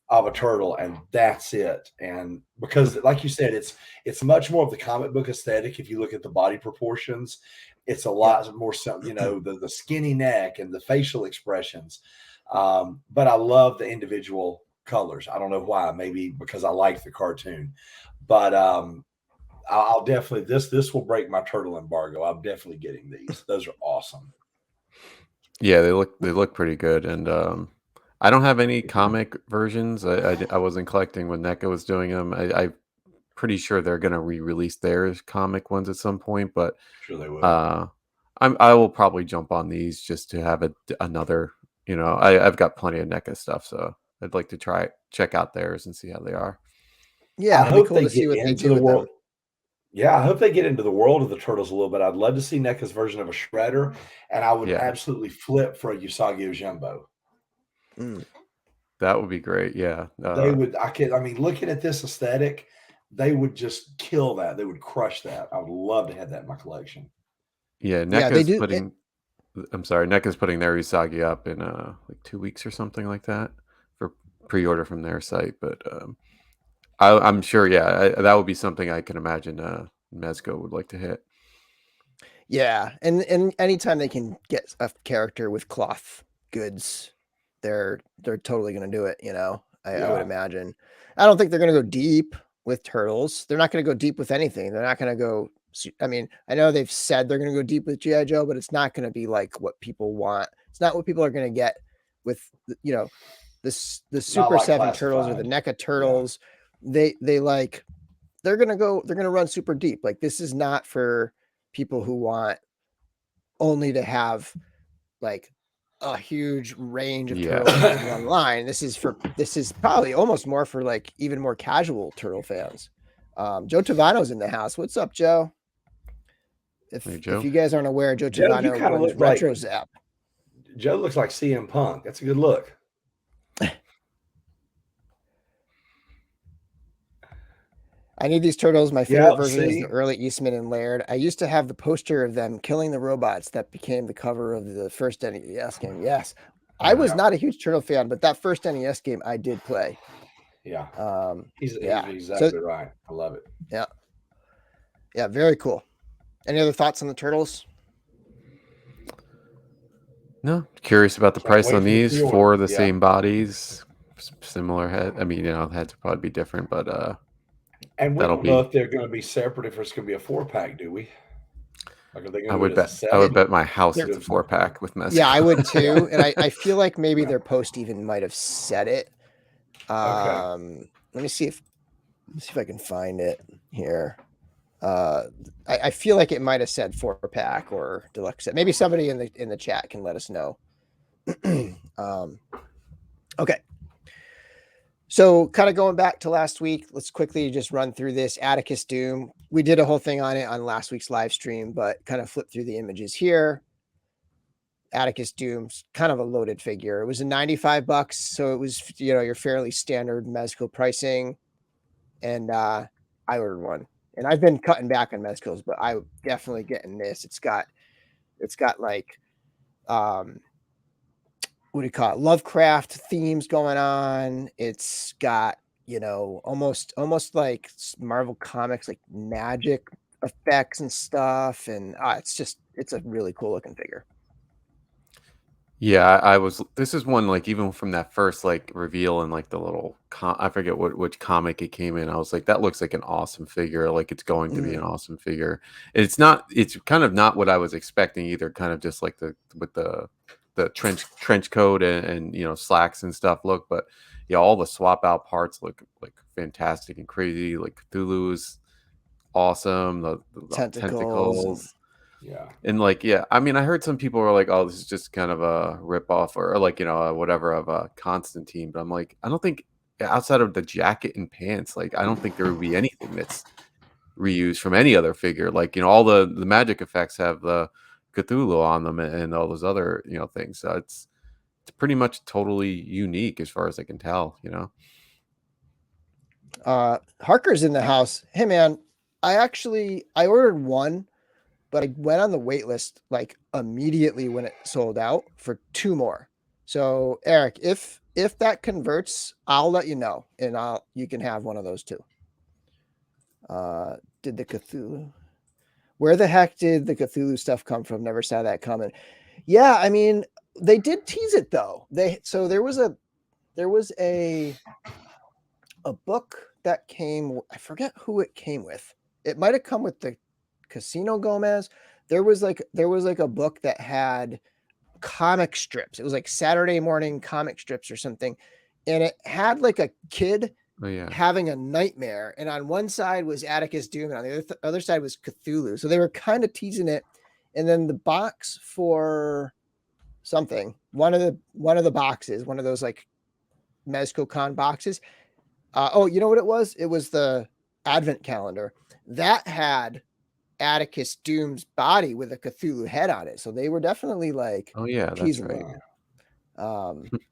of a turtle, and that's it. And because, like you said, it's much more of the comic book aesthetic. If you look at the body proportions, it's a lot more, the skinny neck and the facial expressions. But I love the individual colors. I don't know why, maybe because I like the cartoon, but I'll definitely, this will break my turtle embargo. I'm definitely getting these. Those are awesome. Yeah, they look pretty good, and I don't have any comic versions. I wasn't collecting when NECA was doing them. I'm pretty sure they're gonna re-release their comic ones at some point, but sure they will. I will probably jump on these just to have another. I've got plenty of NECA stuff, so I'd like to check out theirs and see how they are. Yeah, it'll be cool to see what they do with them. Yeah, I hope they get into the world of the Turtles a little bit. I'd love to see NECA's version of a Shredder, and I would absolutely flip for a Usagi Ojimbo. That would be great. Yeah, they would. I mean, looking at this aesthetic, they would just kill that. They would crush that. I would love to have that in my collection. Yeah, NECA's putting. I'm sorry, NECA's putting their Usagi up in like 2 weeks or something like that for pre-order from their site, but. I'm sure, that would be something I can imagine Mezco would like to hit. Yeah, and anytime they can get a character with cloth goods, they're totally going to do it. I would imagine. I don't think they're going to go deep, with turtles. They're not going to go deep with anything. They're not going to go. I mean, I know they've said they're going to go deep with G.I. Joe, but it's not going to be like what people want. It's not what people are going to get with, you know, the Super like 7 turtles or the NECA turtles. Yeah. They're going to run super deep. Like, this is not for people who want only to have like a huge range of turtles in one line. This is probably almost more for like even more casual turtle fans. Joe Tavano's in the house. What's up, Joe? If you guys aren't aware, Joe Tavano runs Retro Zap. Joe looks like CM Punk. That's a good look. I need these turtles. My favorite version is the early Eastman and Laird. I used to have the poster of them killing the robots that became the cover of the first NES game. Yes. I was not a huge turtle fan, but that first NES game I did play. Yeah. He's exactly right. I love it. Yeah. Yeah, very cool. Any other thoughts on the turtles? No. Curious about the price on these for the same bodies, similar head. I mean, heads would probably be different, but and we don't know if they're going to be separate, if it's going to be a 4-pack, do we? Like, are they going to I would bet my house it's a 4-pack with Mezco. Yeah, I would too. And I feel like maybe their post even might have said it. Okay. Let me see if I can find it here. I feel like it might have said 4-pack or deluxe set. Maybe somebody in the chat can let us know. Okay. So kind of going back to last week, let's quickly just run through this. Atticus Doom. We did a whole thing on it on last week's live stream, but kind of flip through the images here. Atticus Doom's kind of a loaded figure. It was a $95, so it was, your fairly standard Mezco pricing. And I ordered one. And I've been cutting back on Mezcos, but I'm definitely getting this. It's got like what do you call it? Lovecraft themes going on. It's got, almost like Marvel Comics, like magic effects and stuff. And it's a really cool looking figure. Yeah, this is one, like, even from that first like reveal and like the little I forget which comic it came in. I was like, that looks like an awesome figure. Like, it's going to be an awesome figure. It's kind of not what I was expecting either. Kind of just like with the trench coat and slacks and stuff look, but yeah, all the swap out parts look like fantastic and crazy. Like, Cthulhu's awesome. The tentacles. Yeah. And I mean, I heard some people were like, oh, this is just kind of a ripoff or like, whatever of a Constantine. But I'm like, I don't think outside of the jacket and pants, like, I don't think there would be anything that's reused from any other figure. Like, all the magic effects have the Cthulhu on them and all those other, things. So it's pretty much totally unique as far as I can tell, Harker's in the house. Hey man, I ordered one, but I went on the wait list like immediately when it sold out for 2 more. So Eric, if that converts, I'll let you know, and you can have one of those too. Did the Cthulhu? Where the heck did the Cthulhu stuff come from? Never saw that coming. Yeah, I mean, they did tease it though. So there was a book that came. I forget who it came with. It might have come with the Casino Gomez. There was like a book that had comic strips. It was like Saturday morning comic strips or something, and it had like a kid having a nightmare, and on one side was Atticus Doom, and on the other side was Cthulhu. So they were kind of teasing it. And then the box for something, one of the boxes, one of those like Mezco Con boxes. You know what it was? It was the Advent calendar that had Atticus Doom's body with a Cthulhu head on it. So they were definitely like, oh yeah, that's right.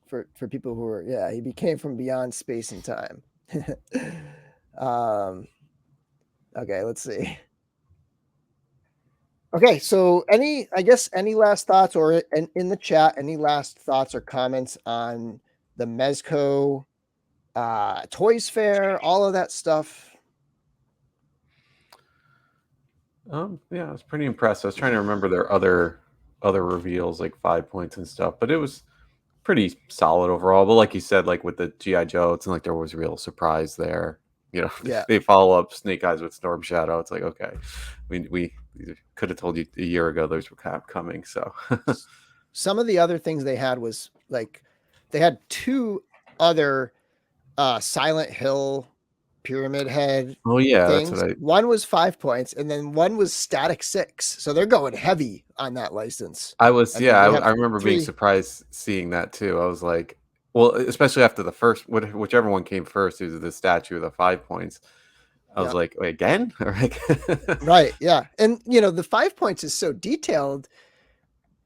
For people who were, he became from beyond space and time. Okay, let's see. Okay, so any last thoughts, or in the chat, any last thoughts or comments on the Mezco Toyz Fair, all of that stuff? Yeah, I was pretty impressed. I was trying to remember their other reveals, like 5 points and stuff, but it was pretty solid overall. But like you said, like with the G.I. Joe, it's not like there was real surprise there. You know, Yeah. they follow up Snake Eyes with Storm Shadow. It's like, okay, we could have told you a year ago those were coming. So Some of the other things they had was like they had two other Silent Hill Pyramid Head oh yeah, that's things. what I One was 5 points, and then one was Static 6. So they're going heavy on that license. was. I Yeah, mean, they have I remember being 3. surprised seeing that too. I was like, well, especially after the first, whichever one came first, it was the statue of the 5 points. I was Yeah. like, wait, again? Right. Yeah. And the 5 points is so detailed.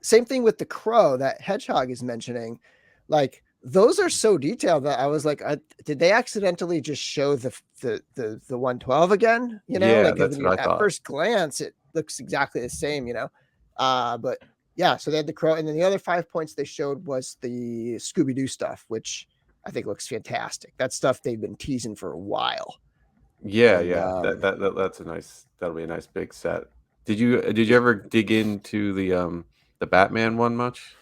Same thing with the crow that Hedgehog is mentioning. Like those are so detailed that I was like, did they accidentally just show the 112 again? Yeah, Like that's when what you I at thought. first glance, it looks exactly the same. But yeah, so they had the crow, and then the other 5 points they showed was the Scooby Doo stuff, which I think looks fantastic. That stuff they've been teasing for a while. Yeah, And yeah. That's a nice. That'll be a nice big set. Did you ever dig into the Batman one much?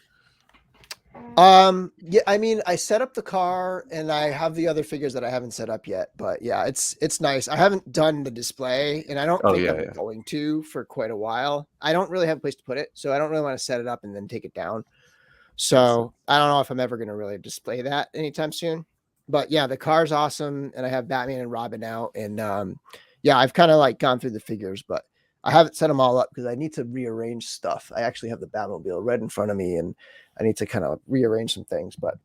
Yeah, I mean, I set up the car and I have the other figures that I haven't set up yet, but yeah, it's nice. I haven't done the display, and I don't Oh think yeah, I'm yeah. going to for quite a while. I don't really have a place to put it, so I don't really want to set it up and then take it down. Makes sense. So I don't know if I'm ever going to really display that anytime soon. But yeah, the car's awesome, and I have Batman and Robin out, and yeah, I've kind of like gone through the figures, but I haven't set them all up because I need to rearrange stuff. I actually have the Batmobile right in front of me, and I need to kind of rearrange some things. But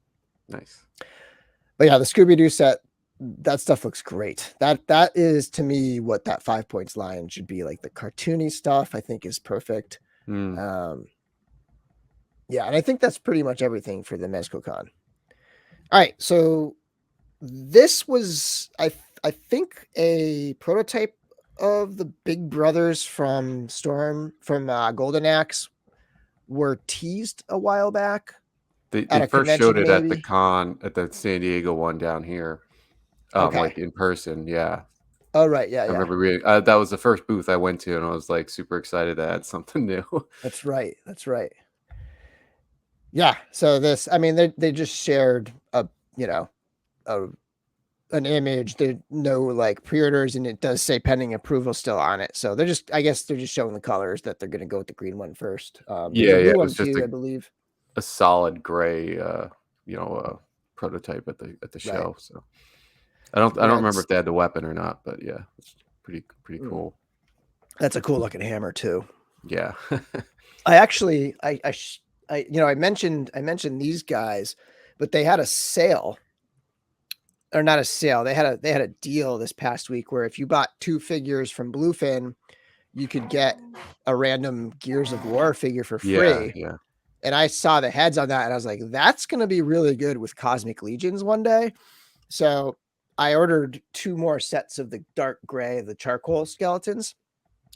Nice. yeah, the Scooby Doo set, that stuff looks great. That is to me what that 5 points line should be like. The cartoony stuff I think is perfect. Mm. Yeah, and I think that's pretty much everything for the Mezco Con. All right, so this was I think a prototype of the Big Brothers from Golden Axe were teased a while back They at a first showed convention, it at the maybe. con at the San Diego one down here, Okay. like in person. Yeah, Oh right, yeah, I yeah. remember reading. That was the first booth I went to, and I was like super excited to add something new. That's right. That's right. Yeah. So this, I mean, they just shared a an image. There no like pre-orders, and it does say pending approval still on it. So I guess they're just showing the colors that they're going to go with the green one first. There's a Yeah, yeah. blue It one was just too, I believe. a solid gray, prototype at the Right. show. So I don't Yeah. remember if they had the weapon or not, but yeah, it's pretty cool. That's a cool looking hammer too. Yeah. I actually, I mentioned these guys, but they had a sale, or not a sale. They had a deal this past week where if you bought 2 figures from Bluefin, you could get a random Gears of War figure for Yeah, free. yeah. And I saw the heads on that, and I was like, that's going to be really good with Cosmic Legions one day. So I ordered 2 more sets of the dark gray, the charcoal skeletons,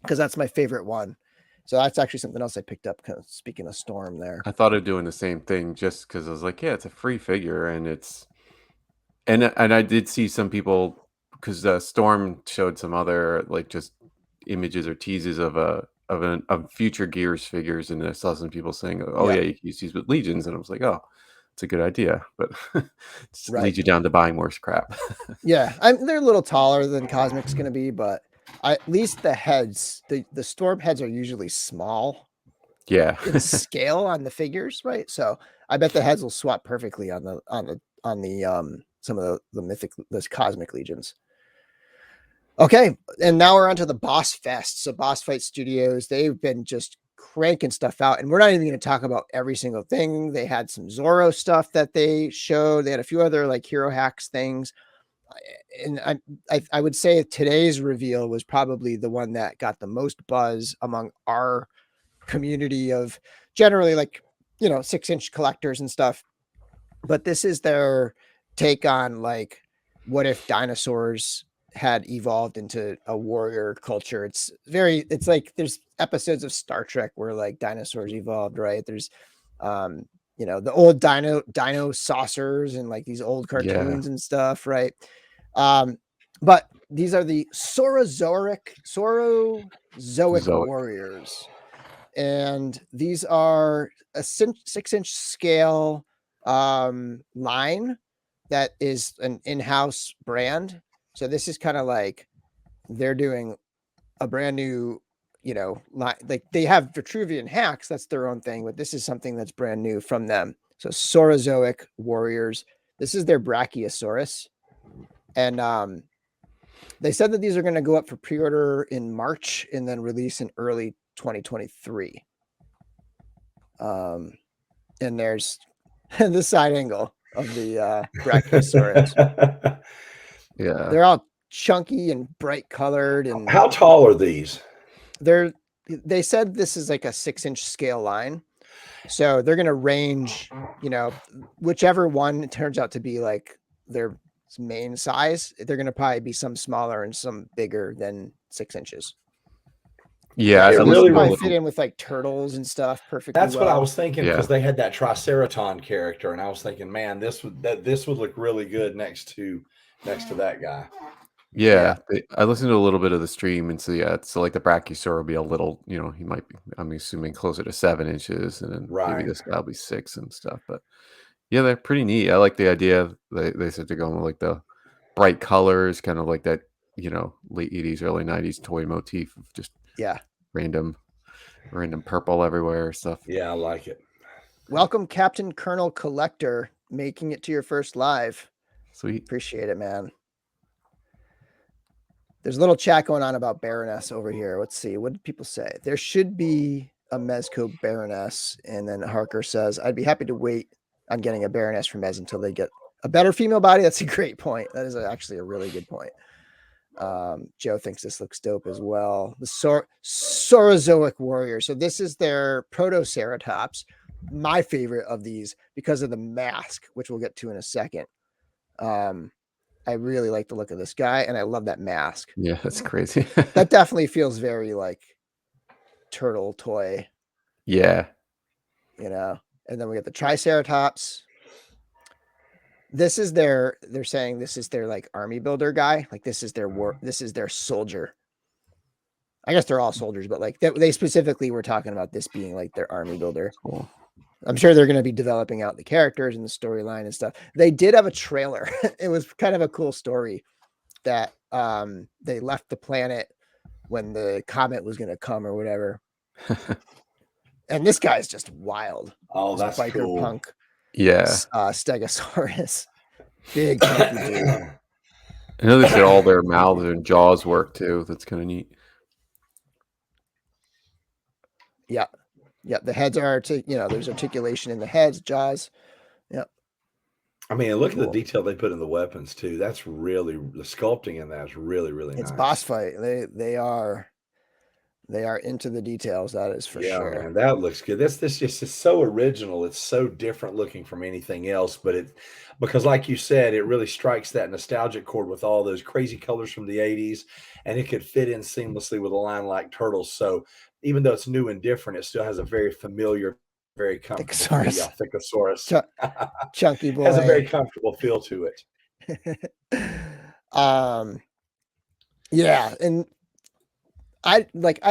because that's my favorite one. So that's actually something else I picked up. Kind of speaking of Storm there. I thought of doing the same thing just because I was like, yeah, it's a free figure, and and I did see some people because Storm showed some other like just images or teases of future Gears figures, and I saw some people saying, "Oh Yeah. yeah, you can use these with Legions," and I was like, "Oh, it's a good idea," but just Right. leads you down to buying more crap. Yeah, they're a little taller than Cosmic's going to be, but at least the heads, the Storm heads are usually small Yeah, in scale on the figures, right? So I bet the heads will swap perfectly on the some of those Cosmic Legions. Okay, and now we're onto the Boss Fest. So Boss Fight Studios, they've been just cranking stuff out, and we're not even going to talk about every single thing. They had some Zorro stuff that they showed. They had a few other like hero hacks things, and I would say today's reveal was probably the one that got the most buzz among our community of generally like 6-inch collectors and stuff. But this is their take on like what if dinosaurs had evolved into a warrior culture. It's like there's episodes of Star Trek where like dinosaurs evolved, right? There's the old dino saucers and like these old yeah. cartoons and stuff, right? But these are the Saurozoic Zoic. Warriors, and these are a 6-inch scale line that is an in-house brand. So this is kind of like they're doing a brand new, line. Like they have Vitruvian hacks, that's their own thing, but this is something that's brand new from them. So Saurozoic Warriors. This is their Brachiosaurus. And they said that these are going to go up for pre-order in March and then release in early 2023. And there's the side angle of the Brachiosaurus. Yeah. They're all chunky and bright colored. And how tall are these? They said this is like a 6-inch scale line. So they're going to range, whichever one turns out to be like their main size, they're going to probably be some smaller and some bigger than 6 inches. Yeah, so I this listened would to a probably little- fit in with like turtles and stuff perfectly. That's what I well. was thinking, Yeah. because they had that Triceraton character, and I was thinking, man, this would look really good next to that guy. Yeah, I listened to a little bit of the stream, and so like the Brachiosaur will be a little, he might be, I'm assuming closer to 7 inches, and then Right. maybe this guy will be 6 and stuff. But yeah, they're pretty neat. I like the idea. They said to go with like the bright colors, kind of like that, late 80s, early 90s toy motif of just random purple everywhere stuff. Yeah, I like it. Welcome, Captain Colonel Collector, making it to your first live. Sweet. Appreciate it, man. There's a little chat going on about Baroness over here. Let's see. What did people say? There should be a Mezco Baroness. And then Harker says, I'd be happy to wait on getting a Baroness from Mez until they get a better female body. That's a great point. That is actually a really good point. Joe thinks this looks dope as well. The Saurozoic Warriors. So this is their Protoceratops. My favorite of these because of the mask, which we'll get to in a second. I really like the look of this guy, and I love that mask. Yeah, that's crazy. That definitely feels very like turtle toy. Yeah. And then we get the Triceratops. They're saying this is their like army builder guy. Like this is their soldier. I guess they're all soldiers, but like they specifically were talking about this being like their army builder. Cool. I'm sure they're going to be developing out the characters and the storyline and stuff. They did have a trailer. It was kind of a cool story that they left the planet when the comet was going to come or whatever. And this guy's just wild. Oh, This that's biker cool. punk. Yeah. Stegosaurus. Big chunky dude. I know they said all their mouths and jaws work too. That's kind of neat. Yeah. Yeah. The heads are, there's articulation in the heads, jaws. Yeah. I mean, look Cool. at the detail they put in the weapons too. That's really, the sculpting in that is really, really It's nice. boss fight. They are into the details. That is for sure. Man, that looks good. This just is so original. It's so different looking from anything else, but because like you said, it really strikes that nostalgic chord with all those crazy colors from the 80s, and it could fit in seamlessly with a line like Turtles. So even though it's new and different, it still has a very familiar, very comfortable Thicosaurus. Chunky boy. Has a very comfortable feel to it. Yeah, and I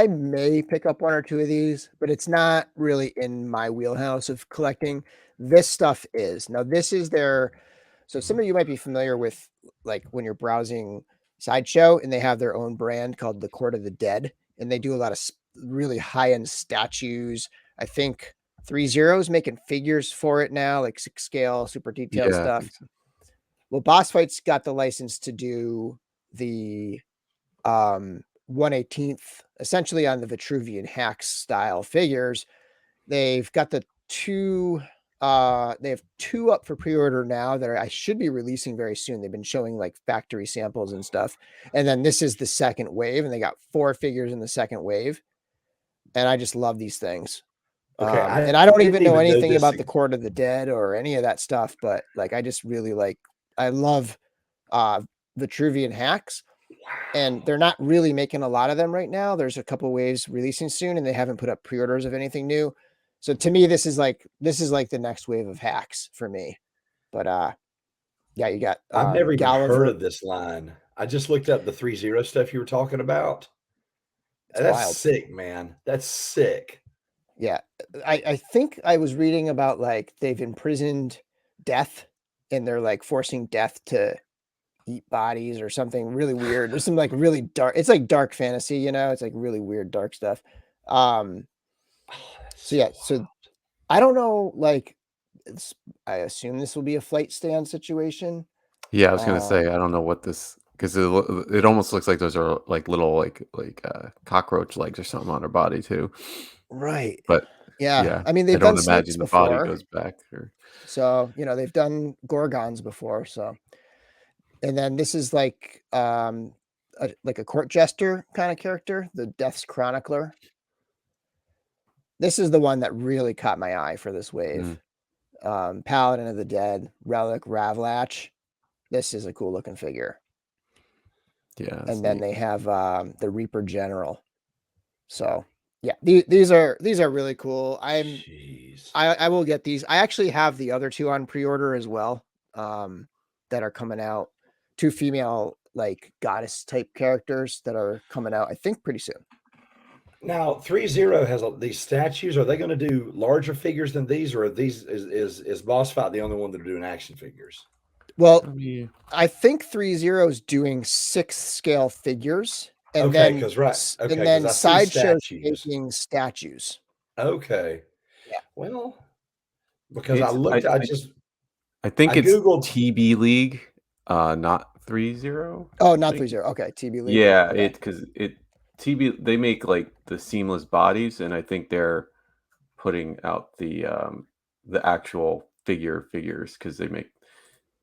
may pick up 1 or 2 of these, but it's not really in my wheelhouse of collecting. This stuff is. Now this is so some of you might be familiar with like when you're browsing Sideshow and they have their own brand called the Court of the Dead, and they do a lot of really high-end statues. I think 3-0's making figures for it now, like 6 scale, super detailed stuff. So. Well, Boss Fight's got the license to do the 1/18th, essentially on the Vitruvian Hacks style figures. They've got the 2. They have 2 up for pre-order now that I should be releasing very soon. They've been showing like factory samples and stuff. And then this is the second wave, and they got 4 figures in the second wave. And I just love these things. Okay, and I don't even know know anything this about the Court of the Dead or any of that stuff, but like I just really I love Vitruvian Hacks. And they're not really making a lot of them right now. There's a couple waves releasing soon, and they haven't put up pre-orders of anything new. So to me, this is like the next wave of hacks for me. But yeah, you got I've never even Gulliver. heard of this line. I just looked up the 3-0 stuff you were talking about. That's wild. Sick, man. That's sick. Yeah. I think I was reading about like they've imprisoned Death, and they're like forcing Death to eat bodies or something really weird. There's some like really dark, it's like dark fantasy, you know, it's like really weird dark stuff. Um so yeah, so I don't know, like I assume this will be a flight stand situation. Yeah, I was gonna say Um I don't know what this because it almost looks like those are like little cockroach legs or something on her body too. right. But Yeah. yeah, I mean, I they've done don't snakes imagine the body before. goes back. Or So, you know, they've done gorgons before. So, and then this is like like a court jester kind of character, the Death's Chronicler. This is the one that really caught my eye for this wave. Mm, Paladin of the Dead, Relic, Ravlatch. This is a cool looking figure. yeah, that's And then neat. they have the Reaper General. So yeah, these are really cool. Jeez. I will get these. I actually have the other two on pre-order as well, that are coming out. Two female like goddess type characters that are coming out, I think, pretty soon. Now, 3-0 has these statues. Are they going to do larger figures than these, or are these is Boss Fight the only one that are doing action figures? Well, I mean, I think 3-0 is doing 6 scale figures, and Okay, then because right, okay, and because then I see Sideshow's statues. making statues. Okay, Yeah. well, because I it's looked, I think I it's googled. TB League, not 3-0. Oh, I not think. 3-0. Okay, TB League. Yeah, Okay. because it TB they make like the seamless bodies, and I think they're putting out the actual figures because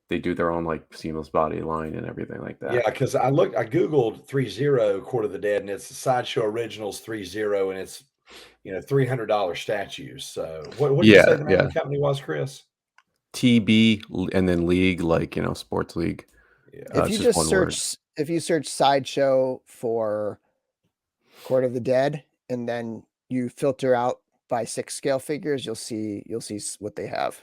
they do their own like seamless body line and everything like Yeah, that. because I googled 3-0 Court of the Dead, and it's the Sideshow Originals 3-0, and it's $300 statues. So what did you say Yeah, the name of yeah. the company was, Chris? And then league, like sports league. Yeah. If It's you just just one word. search Sideshow for Court of the Dead, and then you filter out by 6 scale figures, you'll see what they have.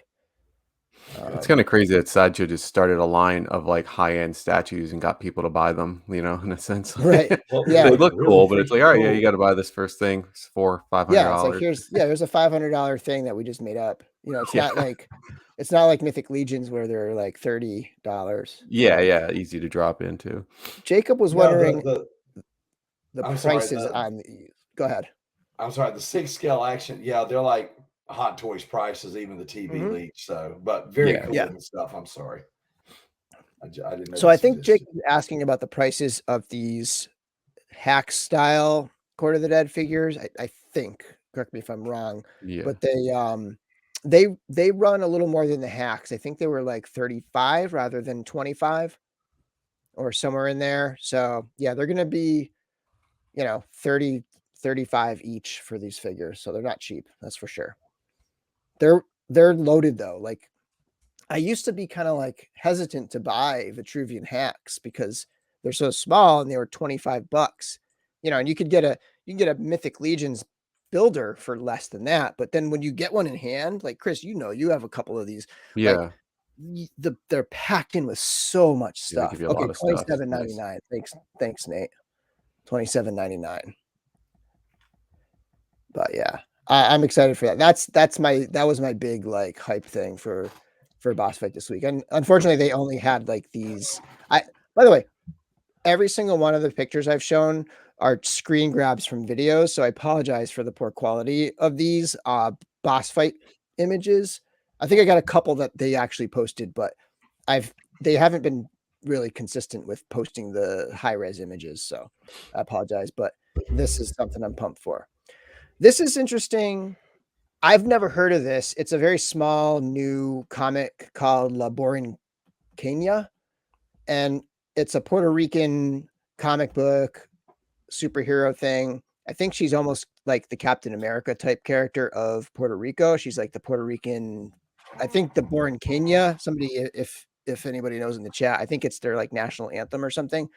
It's kind of crazy that Sideshow just started a line of like high end statues and got people to buy them. In a sense, Right. Well, Yeah. they look look really cool, but it's like, freaking all right, yeah, you cool. got to buy this first thing. It's five hundred Yeah, it's like dollars. here's a $500 thing that we just made up. You know, Yeah, it's not like Mythic Legions where they're like $30. yeah, yeah. Easy to drop into. Jacob was No, wondering the I'm sorry, prices on these. Go ahead. the 6 scale action. Yeah, they're like Hot Toys prices, even the TB Mhm. League. So, but very Yeah, cool Yeah. looking stuff. I'm sorry, I didn't know So I this think existed. Jacob is asking about the prices of these hack style Court of the Dead figures. I think, correct me if I'm wrong, yeah. but they run a little more than the hacks. I think they were like 35 rather than 25 or somewhere in there. So yeah, they're gonna be, 30, 35 each for these figures. So they're not cheap, that's for sure. They're loaded though. Like I used to be kind of like hesitant to buy Vitruvian hacks because they're so small and they were $25. And you can get a Mythic Legions builder for less than that. But then when you get one in hand, like Chris, you have a couple of these, like Yeah. they're packed in with so much Yeah, they give stuff. you a Okay, lot of stuff. Nice. 27.99. Thanks, Nate. 27.99. But yeah, I'm excited for that. That was my big like hype thing for boss fight this week. And unfortunately, they only had like these. By the way, every single one of the pictures I've shown are screen grabs from videos, so I apologize for the poor quality of these boss fight images. I think I got a couple that they actually posted, but they haven't been really consistent with posting the high res images, so I apologize. But this is something I'm pumped for. This is interesting. I've never heard of this. It's a very small new comic called La Borinqueña, and it's a Puerto Rican comic book superhero thing. I think she's almost like the Captain America type character of Puerto Rico. She's like the Puerto Rican, I think the Borinqueña. Somebody, if anybody knows in the chat, I think it's their like national anthem or something.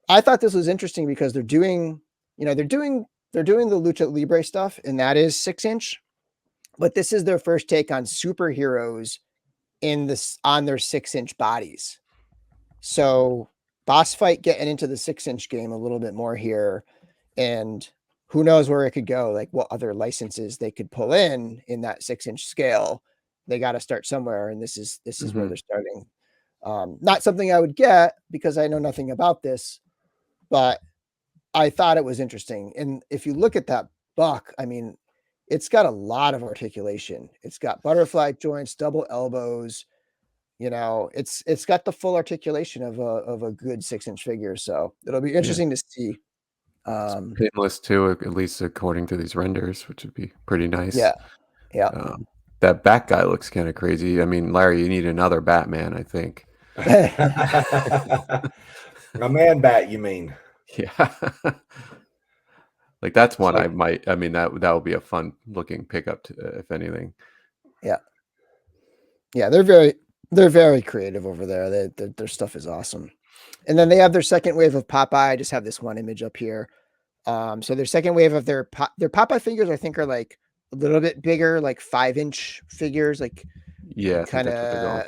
I thought this was interesting because they're doing the Lucha Libre stuff, and that is 6-inch. But this is their first take on superheroes on their 6-inch bodies. So boss fight getting into the 6-inch game a little bit more here, and who knows where it could go, like what other licenses they could pull in that 6-inch scale. They got to start somewhere, and this is where they're starting. Not something I would get because I know nothing about this, but I thought it was interesting. And if you look at that buck, I mean, it's got a lot of articulation. It's got butterfly joints, double elbows. It's got the full articulation of a good 6-inch figure. So it'll be interesting to see. It's pinless too, at least according to these renders, which would be pretty nice. Yeah. That bat guy looks kind of crazy. I mean, Larry, you need another Batman, I think. A man bat, you mean? Yeah. Like that's one like, I mean, that would be a fun looking pickup, if anything. Yeah. They're very creative over there. Their stuff is awesome. And then they have their second wave of Popeye. I just have this one image up here. So their second wave of their Popeye figures, I think, are like a little bit bigger, like 5-inch figures, like yeah, kind of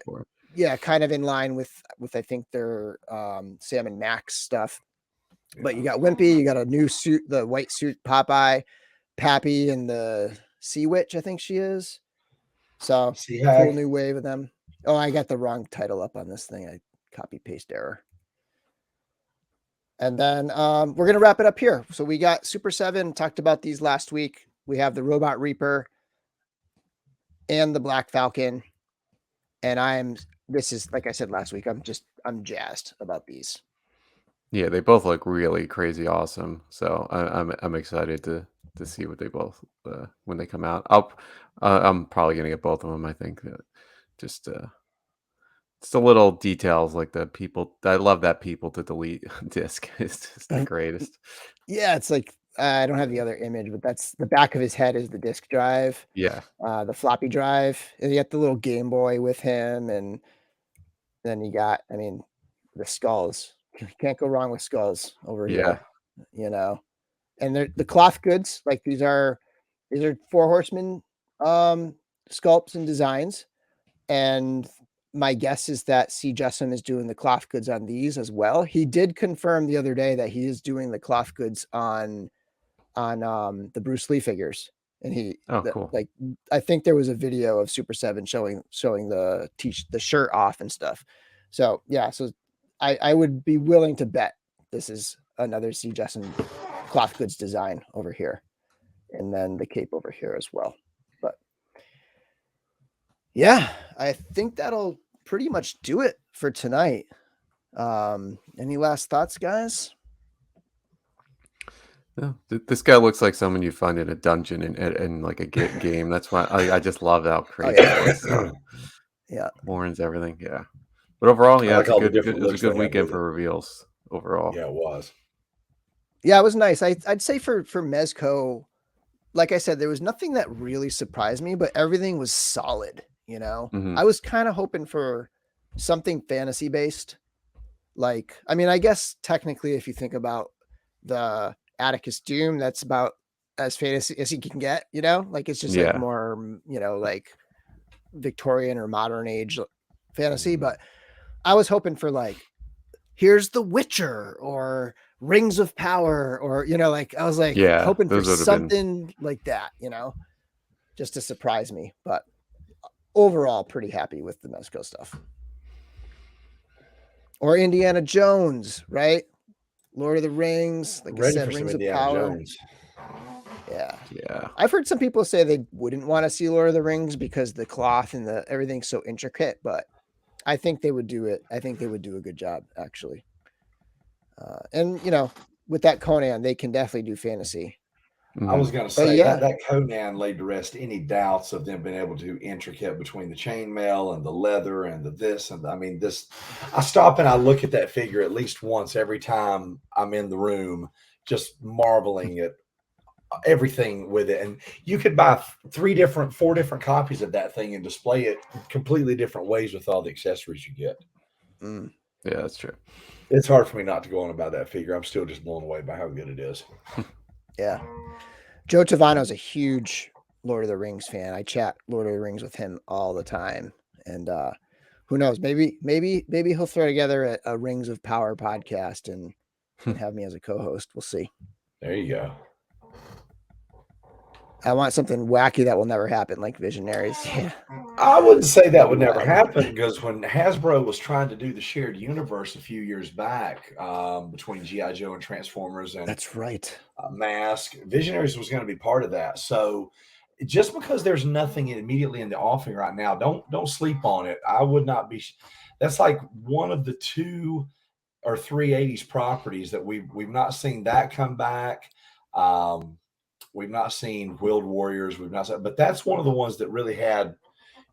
kind of in line with I think their Sam and Max stuff. Yeah. But you got Wimpy, you got a new suit, the white suit Popeye, Pappy, and the Sea Witch, I think she is. So cool new wave of them. Oh, I got the wrong title up on this thing. I copy paste error. And then we're going to wrap it up here. So we got Super 7, talked about these last week. We have the Robot Reaper and the Black Falcon. And this is, like I said last week, I'm jazzed about these. Yeah, they both look really crazy awesome. So I'm excited to see what they both, when they come out. I'm probably going to get both of them, I think. Just the little details, like the people. I love that people to delete disc. It's just the greatest. Yeah, it's like I don't have the other image, but that's the back of his head is the disk drive. Yeah, the floppy drive. And you got the little Game Boy with him, and then you got, I mean, the skulls. You can't go wrong with skulls over here. And they're the cloth goods. Like these are 4 Horsemen sculpts and designs, and my guess is that C. Jessam is doing the cloth goods on these as well. He did confirm the other day that he is doing the cloth goods on the Bruce Lee figures. And cool. Like I think there was a video of Super 7 showing the shirt off and stuff. So yeah, so I would be willing to bet this is another C. Jessam cloth goods design over here, and then the cape over here as well. But yeah, I think that'll pretty much do it for tonight. Any last thoughts, guys? No, this guy looks like someone you find in a dungeon in like a game. That's why I just love how crazy it was. So, horns, everything. Yeah, but overall, yeah, it was a good weekend for reveals overall. Yeah, it was. Yeah, it was nice. I'd say for Mezco, like I said, there was nothing that really surprised me, but everything was solid. I was kind of hoping for something fantasy based. Like, I mean, I guess technically, if you think about the Atticus Doom, that's about as fantasy as you can get, like it's just like more, like Victorian or modern age fantasy. But I was hoping for like, here's The Witcher or Rings of Power, or, like I was like hoping for something like that, just to surprise me. But overall, pretty happy with the Mezco stuff. Or Indiana Jones, right? Lord of the Rings, like I said, Rings of Power. Jones. Yeah. I've heard some people say they wouldn't want to see Lord of the Rings because the cloth and everything's so intricate, but I think they would do it. I think they would do a good job, actually. And with that Conan, they can definitely do fantasy. I was going to say that Conan laid to rest any doubts of them being able to intricate between the chainmail and the leather and the this. And I mean, this, I stop and I look at that figure at least once every time I'm in the room, just marveling at everything with it. And you could buy 4 different copies of that thing and display it completely different ways with all the accessories you get. Yeah, that's true. It's hard for me not to go on about that figure. I'm still just blown away by how good it is. Yeah. Joe Tavano's a huge Lord of the Rings fan. I chat Lord of the Rings with him all the time. And who knows, maybe he'll throw together a Rings of Power podcast and have me as a co-host. We'll see. There you go. I want something wacky that will never happen, like Visionaries. Yeah. I wouldn't say that would never happen because when Hasbro was trying to do the shared universe a few years back between G.I. Joe and Transformers and That's right. Mask, Visionaries was going to be part of that. So just because there's nothing immediately in the offing right now, don't sleep on it. I would not be. That's like one of the 2 or 3 80s properties that we've not seen that come back. We've not seen Wheeled Warriors. We've not seen, but that's one of the ones that really had,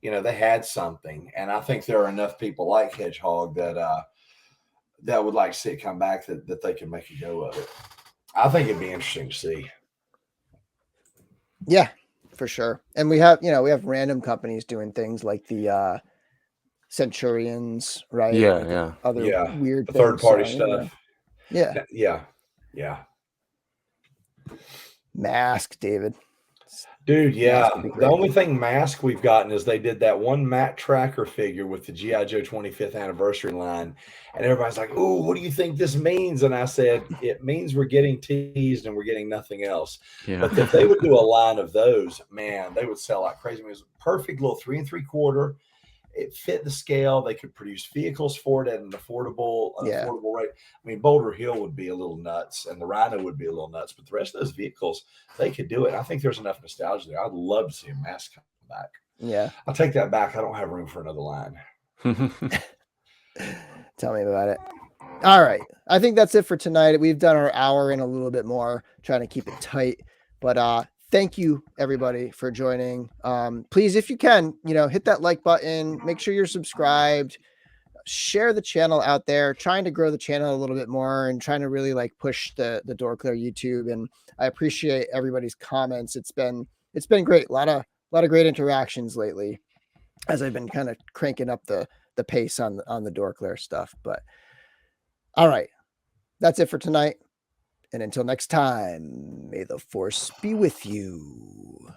they had something. And I think there are enough people like Hedgehog that would like to see it come back that they can make a go of it. I think it'd be interesting to see. Yeah, for sure. And we have random companies doing things like the Centurions, right? Yeah, like yeah. Other weird the things. third party So, stuff. Yeah. Mask, David. Dude, yeah. Mask would be The great. only thing Mask we've gotten is they did that one Matt Tracker figure with the G.I. Joe 25th anniversary line. And everybody's like, "Ooh, what do you think this means?" And I said, it means we're getting teased and we're getting nothing else. Yeah. But if they would do a line of those, man, they would sell like crazy. I mean, it was a perfect little 3 3/4. It fit the scale. They could produce vehicles for it at an affordable rate. I mean, Boulder Hill would be a little nuts, and the Rhino would be a little nuts, but the rest of those vehicles, they could do it. I think there's enough nostalgia there. I'd love to see a Mask come back. Yeah. I'll take that back. I don't have room for another line. Tell me about it. All right. I think that's it for tonight. We've done our hour and a little bit more, trying to keep it tight. But thank you everybody for joining. Please, if you can, hit that like button, make sure you're subscribed, share the channel out there, trying to grow the channel a little bit more and trying to really like push the DorkLair YouTube. And I appreciate everybody's comments. It's been great. A lot of great interactions lately as I've been kind of cranking up the pace on the DorkLair stuff. But all right, that's it for tonight. And until next time, may the force be with you.